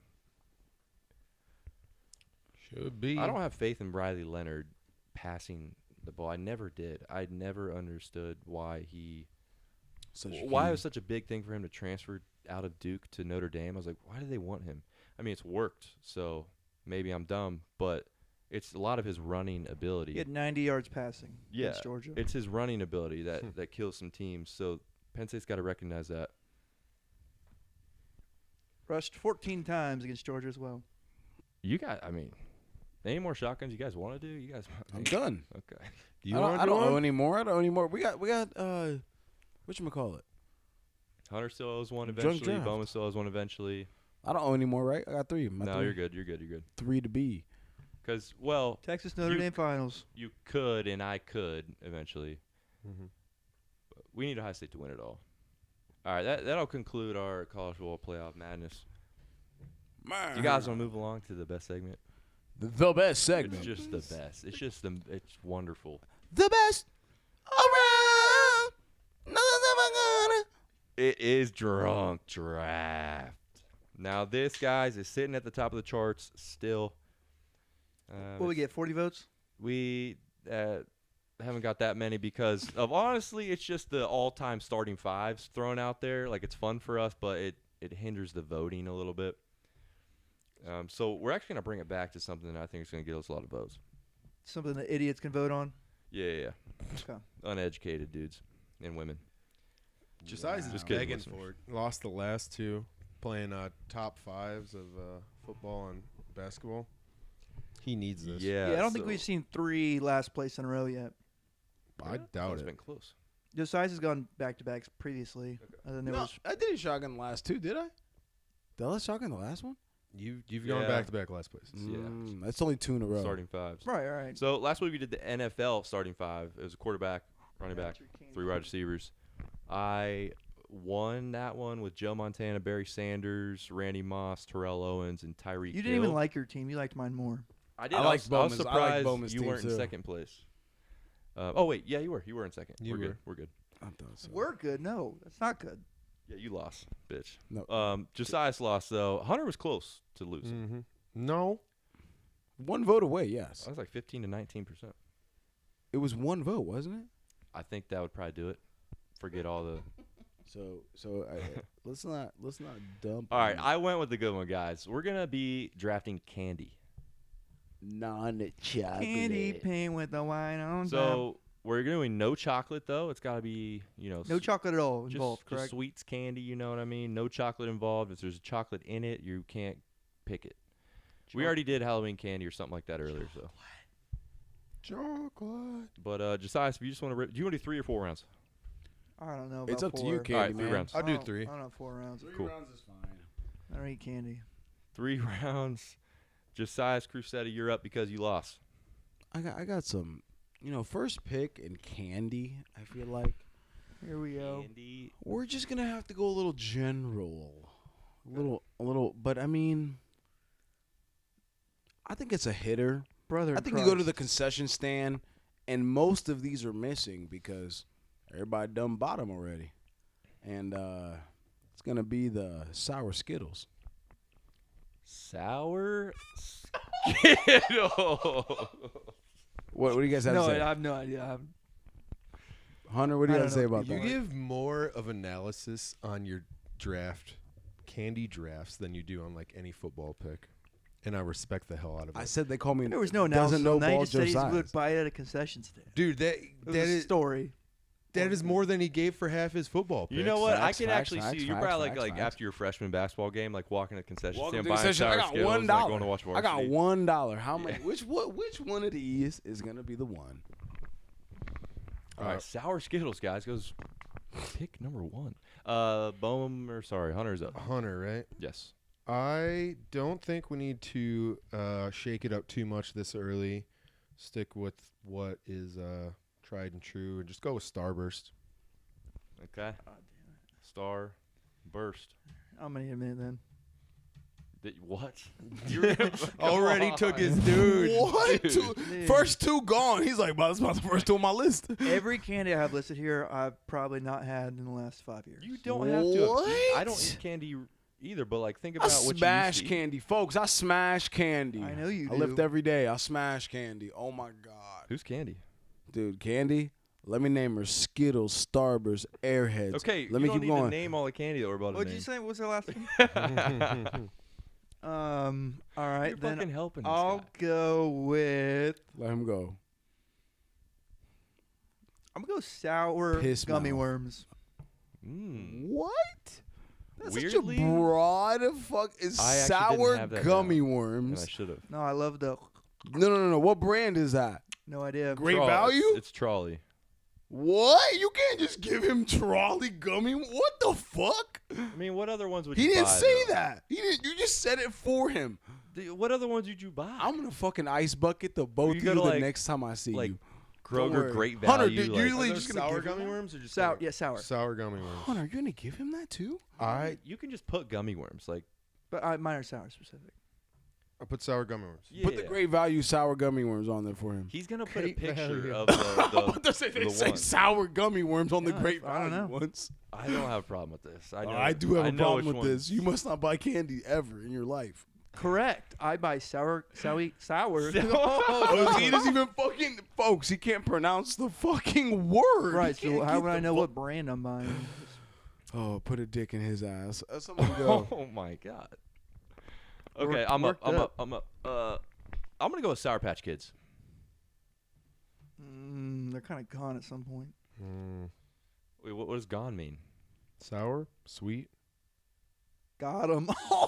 Should be.
I don't have faith in Riley Leonard passing the ball. I never did. I never understood why it was such a big thing for him to transfer out of Duke to Notre Dame. I was like, why do they want him? I mean, it's worked, so maybe I'm dumb, but it's a lot of his running ability.
He had 90 yards passing against Georgia.
It's his running ability that kills some teams. So Penn State's got to recognize that.
Rushed 14 times against Georgia as well.
Any more shotguns you guys want to do? You guys?
I'm done.
Okay.
I don't know anymore. We got whatchamacallit?
Hunter still owes one eventually.
draft.
Bowman still owes one eventually.
I don't owe any more, right? I got 3.
No, you're good. You're good.
3 to be.
Because, well,
Texas Notre Dame finals.
you could and I could eventually.
Mm-hmm.
But we need Ohio State to win it all. All right, that'll conclude our college football playoff madness. You guys want to move along to the best segment?
The best segment.
It's just the best. It's wonderful.
The best around. Nothing's ever gonna.
It is Drunk Draft. Now, this, guys, is sitting at the top of the charts still.
What we get, 40 votes?
We haven't got that many because of, honestly, it's just the all-time starting fives thrown out there. Like, it's fun for us, but it hinders the voting a little bit. So we're actually gonna bring it back to something that I think is gonna get us a lot of votes.
Something that idiots can vote on.
Yeah.
Okay.
Uneducated dudes and women.
Josiah's
Just
just
kidding,
begging
listeners.
for it. Lost the last two, playing top fives of football and basketball. He needs this.
Yeah.
Yeah, I don't think
so-
we've seen 3 last place in a row yet.
I doubt
It's
it.
been close.
Josiah's has gone back-to-backs previously. And then there
No,
was
I didn't shotgun the last 2, did I? Did I shotgun the last one?
You've gone
Yeah.
back to back last places.
Yeah.
That's only 2 in a row.
Starting fives.
right, all right.
So last week we did the NFL starting 5. It was a quarterback, running back, 3 wide receivers. I won that one with Joe Montana, Barry Sanders, Randy Moss, Terrell Owens, and Tyreek
You didn't
Hill.
even like your team. You liked mine more.
I did.
I
I
liked
was
Bowman's- I liked
surprised
Bowman's
you
team
weren't in
too.
second place. Oh wait, yeah, you were. You were in second.
You
We're
were.
good. We're good.
I thought so.
We're good. No, that's not good.
Yeah, you lost, bitch.
No.
Josiah's lost though. Hunter was close to losing.
Mm-hmm. No.
1 vote away, yes.
I was like 15 to 19%.
It was 1 vote, wasn't it?
I think that would probably do it. Forget all the.
So let's not dump.
All right, I went with the good one, guys. We're gonna be drafting candy.
non-chocolate.
Candy paint with the wine on top.
So we're doing no chocolate though. It's got to be
No chocolate at all
just,
involved,
just
correct?
sweets, candy. You know what I mean? No chocolate involved. If there's chocolate in it, you can't pick it. We already did Halloween candy or something like that earlier. So,
Chocolate.
but Josiah, if you just want to, do you want to do 3 or 4 rounds?
I don't know.
It's
about
up to
4.
you, Candy,
All right, 3
man.
rounds.
I'll do
don't-
3.
I don't know 4 rounds.
3
Cool.
rounds is fine.
I don't eat candy.
3 rounds. Josiah's Crusetta, you're up because you lost.
I got some, first pick and candy. I feel like
Here we go.
Candy.
we're just gonna have to go a little general, a little. But I mean, I think it's a hitter.
Brother,
I think you go to the concession stand, and most of these are missing because everybody done bought them already, and it's gonna be the sour Skittles.
Sour Skittle.
What do you guys have
No,
to
I
say?
have no idea.
Hunter, what do you
I
have to
don't
say
know.
about
You
that?
give more of analysis on your candy drafts than you do on like any football pick, and I respect the hell out of it.
I said they call me.
There was no analysis
doesn't know
on that. He
ball
just said he
Josiah.
would buy it at a concession stand.
Dude, that
It was a story.
is more than he gave for half his football picks.
You know what?
Facts,
I can
facts,
actually
facts,
see you're
facts,
probably
facts,
like
facts.
after your freshman basketball game, like walking to the concession
Welcome
stand,
to the
buying
concession.
sour
I got
Skittles,
$1.
like going to watch
I got
varsity.
$1. How many? Which one of these is gonna be the one?
All right, sour Skittles, guys, goes pick number 1. Hunter's up.
Hunter, right?
Yes.
I don't think we need to shake it up too much this early. Stick with what is tried and true, and just go with Starburst.
Okay. Star burst.
I'm gonna need a minute then.
What? You're
Already took his dude.
What?
Dude.
First 2 gone. He's like, that's about the first 2 on my list.
Every candy I have listed here, I've probably not had in the last 5 years.
You don't have to. I
What?
don't eat candy either, but like think
I
about what
smash
you used to eat.
candy, folks. I smash candy.
I know you
I
do.
lift every day. I smash candy. Oh my god,
Who's candy?
dude, candy. Let me name her: Skittles, Starburst, Airheads.
Okay,
let
you
me
don't
keep
need
going.
to name all the candy that we're about to
What'd
name.
you say? What was the last one? All right,
You're
then
fucking helping this
I'll
guy.
go with.
Let him go.
I'm gonna go sour
Piss
gummy
mouth.
worms.
What? That's
Weirdly,
such a broad fuck. Is
I actually didn't
sour
have that
gummy
down, and I
worms?
should have.
No, I love the.
No. What brand is that?
No idea.
Great value?
It's Trolley.
What? You can't just give him trolley gummy. What the fuck?
I mean, what other ones would
He
you
didn't
buy?
say
though?
that. He didn't. You just said it for him.
What other ones did you buy?
I'm gonna fucking ice bucket the both
You
of
gotta,
you the
like-
next time I see
like
you. Don't
Kroger
worry.
Great
Hunter,
Value.
dude,
like,
you
Are
really
those
just gonna
sour
give him
gummy
that?
worms or just
Sour. Yeah, sour.
sour gummy worms?
Hunter, you're gonna give him that too?
you can just put gummy worms. Like,
But mine are sour specific.
I put sour gummy worms.
yeah.
Put the great value sour gummy worms on there for him.
He's gonna put a
Great
picture
value.
of the
they
the
say
one.
sour gummy worms on the
Yeah,
great
I don't
value
know.
ones.
I don't have a problem with this. I know.
I do have
I
a
know
problem
which
with this.
ones.
You must not buy candy ever in your life.
Correct. I buy sour.
Oh, he
Oh,
doesn't even fucking folks. He can't pronounce the fucking word.
Right.
He
So
can't
how
get
would I
the
know
fu-
what brand I'm buying?
Oh, put a dick in his ass. Somebody go.
Oh my god. Okay, I'm up. I'm gonna go with Sour Patch Kids.
They're kind of gone at some point.
Wait, what does gone mean?
Sour, sweet.
Got him.
I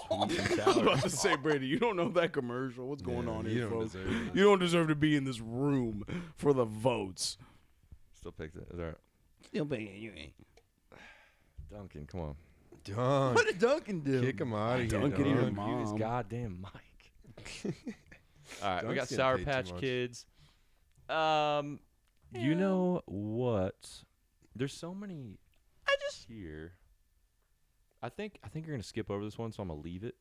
was about to say, Brady, you don't know that commercial. What's going on
you
here,
don't
folks?
deserve it.
You don't deserve to be in this room for the votes.
Still picked it. Is that
Still being you ain't.
Duncan? Come on.
Dunk.
What did Duncan do?
Kick him out of here.
Duncan, your
Dunk.
mom.
Mute his goddamn mic. All right, we got
Dunk's getting
Sour
paid too
Patch
much.
Kids. You know what? There's so many. Here. I think you're gonna skip over this one, so I'm gonna leave it.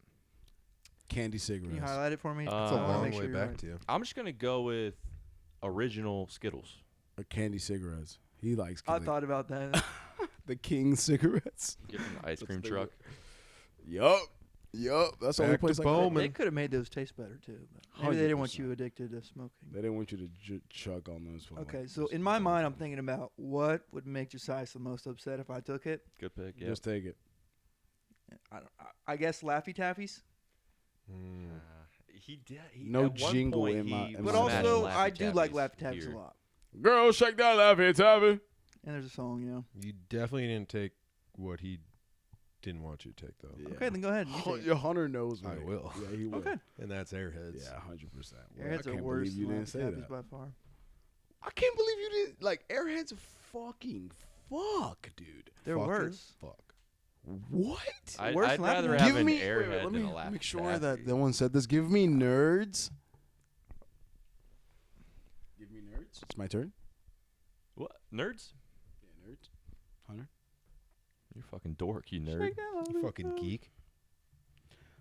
Candy
Can you
cigarettes.
highlight it for me?
It's a
I wanna
long
make
way
sure you're
back
right.
to you.
I'm just gonna go with original Skittles.
Or candy cigarettes. He likes
I thought about that.
the King cigarettes.
Get from the ice
That's
cream
the-
truck.
Yup. That's the only
Back to
place I
Bowman.
They could have made those taste better too. But maybe they didn't want
100%.
you addicted to smoking.
They didn't want you to chug on those. for
Okay,
like
so
just
in my mind, I'm thinking about what would make Josiah the most upset if I took it.
Good pick. Yeah.
Just take it.
I guess Laffy Taffies.
He did.
No
at one
jingle
point,
in my-
he
in
But
my
smashed
also,
Laffy
I do like
Taffies
Laffy Taffies
here.
a lot.
Girl, shake that Laffy Taffy.
And there's a song, you know.
You definitely didn't take what he didn't want you to take, though.
Okay, then go ahead. You take it.
Your Hunter knows.
I
mate.
will.
Yeah, he will.
Okay.
And that's Airheads.
Yeah, 100%. Well,
Airheads
I
are
can't
worse
believe you
than
didn't
Laffy
say
Taffies
that.
by far.
I can't believe you didn't. Like, Airheads fucking fuck, dude.
They're
Fucking
worse.
Fuck.
What?
I'd
Worse than
rather
Laffy
have
Give
an
me.
Airhead
Let
than
me
a Laffy
make sure
Taffy.
that no one said this. Give me nerds. Give me nerds. It's my turn.
What nerds?
Yeah, nerds. Hunter.
You fucking dork, you nerd.
You fucking geek.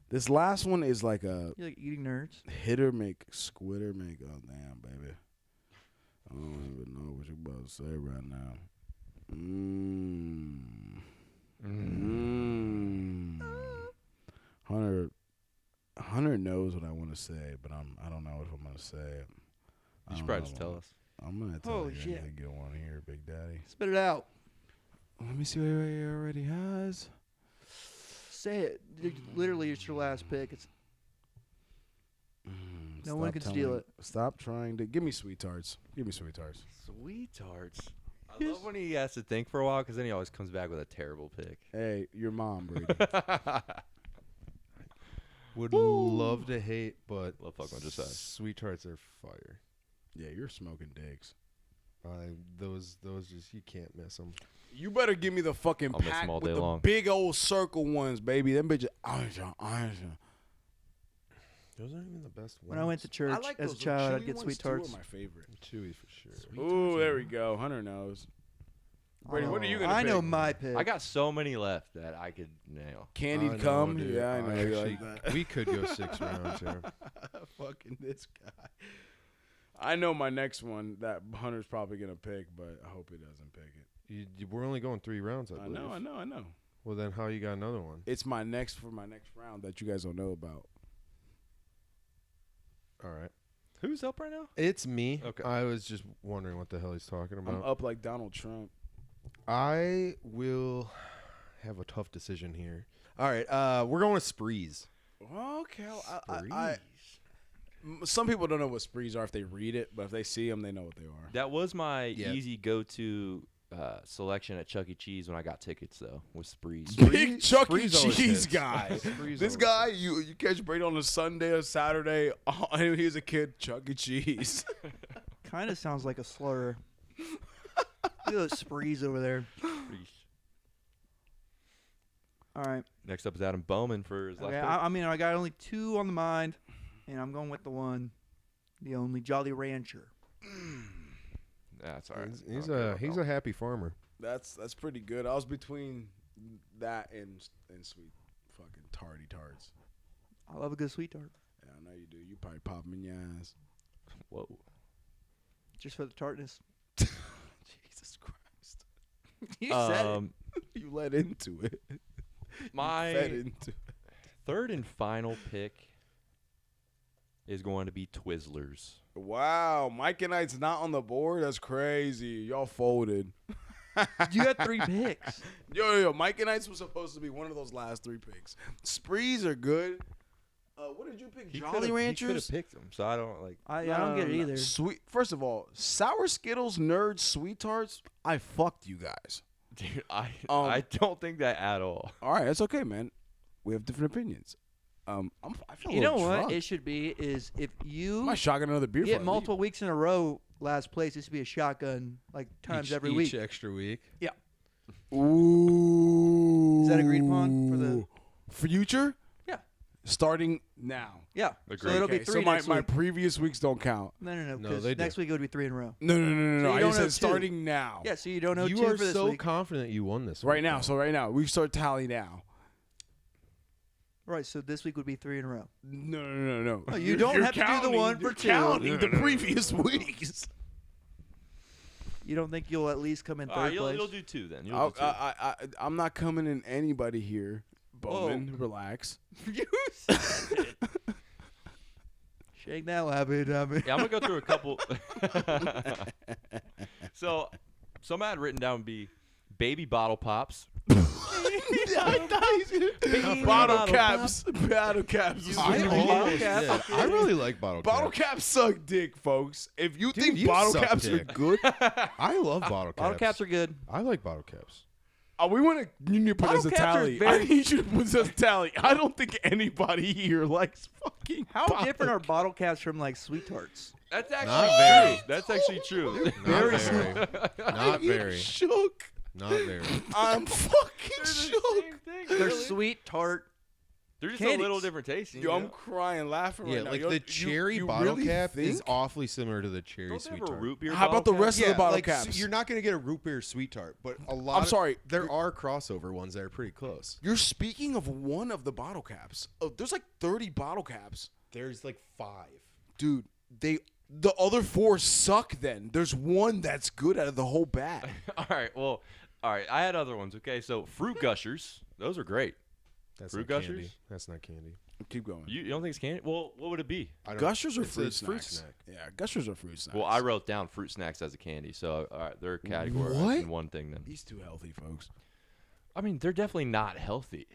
This last one is like a
You like eating nerds?
hitter make squitter make. Oh damn, baby. I don't even know what you're about to say right now. Hunter knows what I want to say, but I don't know what I'm gonna say.
You should probably just tell us.
I'm gonna tell
Holy
you.
shit.
And get one here, Big Daddy.
Spit it out.
Let me see what he already has.
Say it. Literally, it's your last pick. It's No one can steal it.
Stop trying to give me sweet tarts. Give me sweet tarts.
Sweethearts. I love when he has to think for a while because then he always comes back with a terrible pick.
Hey, your mom, Brady.
Would love to hate, but
Love fucking with Josiah.
sweet tarts are fire.
Yeah, you're smoking dicks.
Those just, you can't miss them.
You better give me the fucking
I'll miss
pack
them all
with
day
the
long.
big old circle ones, baby. Them bitches.
Those aren't even the best ones.
when I went to church as a child, I'd get sweet tarts.
My favorite.
Chewy for sure.
Ooh, there we go. Hunter knows. Brady, what are you gonna
I know
pick?
my pick.
I got so many left that I could nail.
Candied
I know,
cum?
dude.
Yeah, I know. You
Actually,
like that.
we could go 6 rounds here.
Fucking this guy. I know my next one that Hunter's probably gonna pick, but I hope he doesn't pick it.
We're only going 3 rounds, I
I
believe.
know.
Well, then how you got another one?
It's my next round that you guys don't know about.
All right.
Who's up right now?
It's me.
Okay.
I was just wondering what the hell he's talking
I'm
about.
up like Donald Trump.
I will have a tough decision here. All right. We're going with Sprees.
Okay, some people don't know what sprees are if they read it, but if they see them, they know what they are.
That was my
Yeah.
easy go-to selection at Chuck E. Cheese when I got tickets, though, was Sprees.
Big Chuck E.
Sprees always
Cheese
hits.
guy.
Sprees
This
always
guy, you catch Brady on a Sunday or Saturday. Oh, he was a kid, Chuck E. Cheese.
Kind of sounds like a slur. Look at those sprees over there. All right.
Next up is Adam Bowman for his last
Okay,
pick.
I mean, I got only 2 on the mind, and I'm going with the one, the only Jolly Rancher.
That's all right.
He's a happy farmer.
That's pretty good. I was between that and sweet fucking tarts.
I love a good sweet tart.
Yeah, I know you do. You probably pop them in your ass.
Whoa.
Just for the tartness.
Jesus Christ.
You said it.
You led into it.
My
Fed into it.
third and final pick is going to be Twizzlers.
Wow, Mike and Knight's not on the board. That's crazy. Y'all folded.
You had 3 picks.
Yo, Mike and Ice was supposed to be one of those last 3 picks. Sprees are good. What did you pick? Jolly Ranchers?
He could have picked them, so I don't like.
I don't get it either.
Sweet. First of all, Sour Skittles, Nerds, Sweet Tarts. I fucked you guys.
Dude, I don't think that at all.
All right, that's okay, man. We have different opinions. I feel
You know what
drunk.
it should be is if
I
you
might shotgun another beer.
get
before I
multiple weeks in a row last place, it should be a shotgun like times every week.
Each extra week.
leave. Ooh.
Is that agreed upon for the
future?
Yeah.
Starting now.
Yeah.
Agreed.
So it'll be
Okay,
3
so
next
my
week.
previous weeks don't count.
No,
No,
because
they do.
next week it would be 3 in a row.
No.
So you
I
don't know
said
2.
starting now.
Yeah, so you don't know
You
2
are
for this
so
week.
confident you won this
Right
week,
now.
though.
So right now, we start tally now.
Right, so this week would be 3 in a row.
No.
Oh, you don't have to do the one for 2.
Counting the previous weeks.
You don't think you'll at least come in
All
3rd
right,
place?
you'll do 2 then. You'll do 2.
I'm not coming in anybody here. Bowman, relax.
You said it. Shake that rabbit.
Yeah, I'm gonna go through a couple. So, some I had written down would be baby bottle pops.
Bottle caps. Bottle caps.
I really like bottle caps.
Bottle caps suck dick, folks. If you
Dude,
think
you
bottle
suck
caps are
dick.
good,
I love bottle caps.
Bottle caps are good.
I like bottle caps.
we want to. You need to put
Bottle
as a
caps are
tally.
very-
I need you to put as a tally. I don't think anybody here likes fucking.
How
bottle
different are bottle caps from like Sweet Tarts?
That's actually
Not
true.
very.
That's actually true.
Not very. Not
You
very.
shook.
Not very.
I'm fucking shook.
They're sweet tart.
They're just a
candies.
little different tasting.
Yo,
you
I'm
know?
crying, laughing
Yeah,
right now.
like
Yo,
the cherry
you
bottle
really
cap
think?
is awfully similar to the cherry
Don't they
sweet
have a
tart.
root beer
How about the
bottle
rest
cap?
of the bottle
like,
caps?
you're not going to get a root beer sweet tart, but a lot.
I'm sorry.
There are crossover ones that are pretty close.
You're speaking of one of the bottle caps. Oh, there's like 30 bottle caps.
There's like 5.
Dude, the other 4 suck then. There's one that's good out of the whole bag.
All right. I had other ones. Okay, so fruit gushers. Those are great.
That's
Fruit
not
gushers?
candy. That's not candy.
Keep going.
You don't think it's candy? Well, what would it be?
I don't-
Gushers are
it's
fruit
a
snacks.
snack.
Yeah, gushers are fruit snacks.
Well, I wrote down fruit snacks as a candy, so all right, they're a category
What?
in one thing then.
He's too healthy, folks.
I mean, they're definitely not healthy.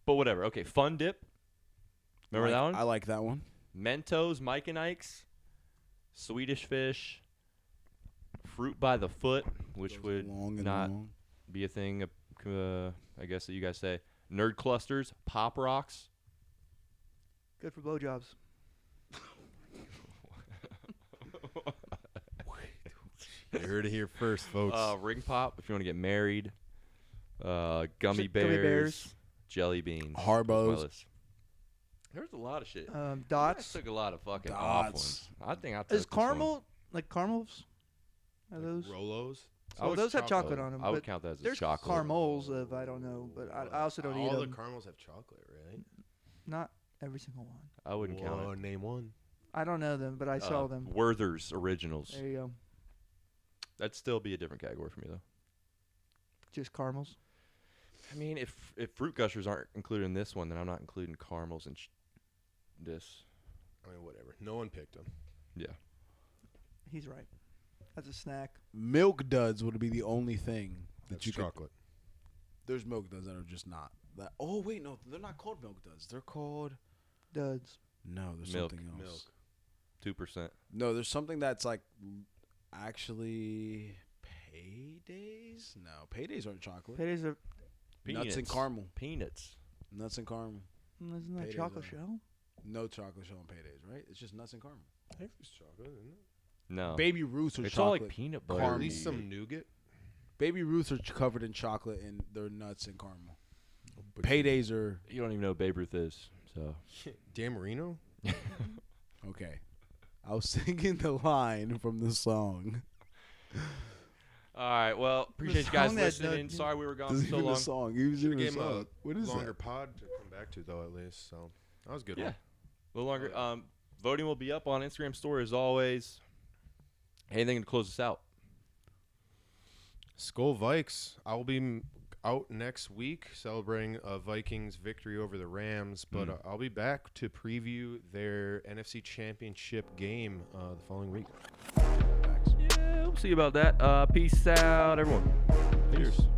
But whatever. Okay, Fun Dip. Remember that one?
I like that one.
Mentos, Mike and Ike's, Swedish Fish, Fruit by the Foot, which
Those
would
long and
not
long.
be a thing, I guess that you guys say. Nerd Clusters, Pop Rocks.
Good for blowjobs.
You heard it here first, folks.
Ring Pop, if you want to get married. Gummy
Gummy
Bears,
bears.
Jelly Beans.
Harbos.
That's my list. There's a lot of shit.
Dots.
I took a lot of fucking off
Dots.
ones. I think I took
Is
this one.
caramel like caramels? Are those?
Rolos.
I would
those have chocolate on them.
I would
but
count that as a
There's
chocolate.
caramels of I don't know, but I also don't eat
All the
them.
caramels have chocolate, right?
Not every single one.
I wouldn't count
Whoa,
it.
name one.
I don't know them, but I saw them.
Werther's Originals.
There you go.
That'd still be a different category for me though.
Just caramels.
I mean, if fruit gushers aren't included in this one, then I'm not including caramels and this.
I mean, whatever. No one picked them.
Yeah.
He's right. That's a snack.
Milk duds would be the only thing that
That's
you could.
chocolate.
There's milk duds that are just not that. Oh wait, no, they're not called milk duds. They're called.
Duds.
No, there's
Milk.
something else.
2%.
No, there's something that's like actually paydays. No, paydays aren't chocolate.
Paydays are.
Nuts and caramel.
Peanuts.
Nuts and caramel.
Isn't that
Paydays
chocolate
are-
shell?
No chocolate shell on paydays, right? It's just nuts and caramel.
I think it's chocolate, isn't it?
No.
Baby Ruths are
it's all
chocolate.
like peanut butter.
Or at
Caramel.
least some nougat.
Baby Ruths are covered in chocolate and they're nuts and caramel.
But
Paydays are
You don't even know who Babe Ruth is, so.
Dan Marino?
okay. I was singing the line from the song.
All right. Well, appreciate you guys
song that
listening.
Doug-
Sorry we were gone
This
for
is
so
even
long.
a song. He was even a
Gave him
song. What is
longer
that?
pod to come back to, though, at least. So that was a good
Yeah.
one.
A little longer. Voting will be up on Instagram story as always. Anything to close us out?
Skol Vikes. I'll be out next week celebrating a Vikings victory over the Rams, but I'll be back to preview their NFC Championship game the following week.
Yeah, we'll see about that. Peace out, everyone.
Cheers.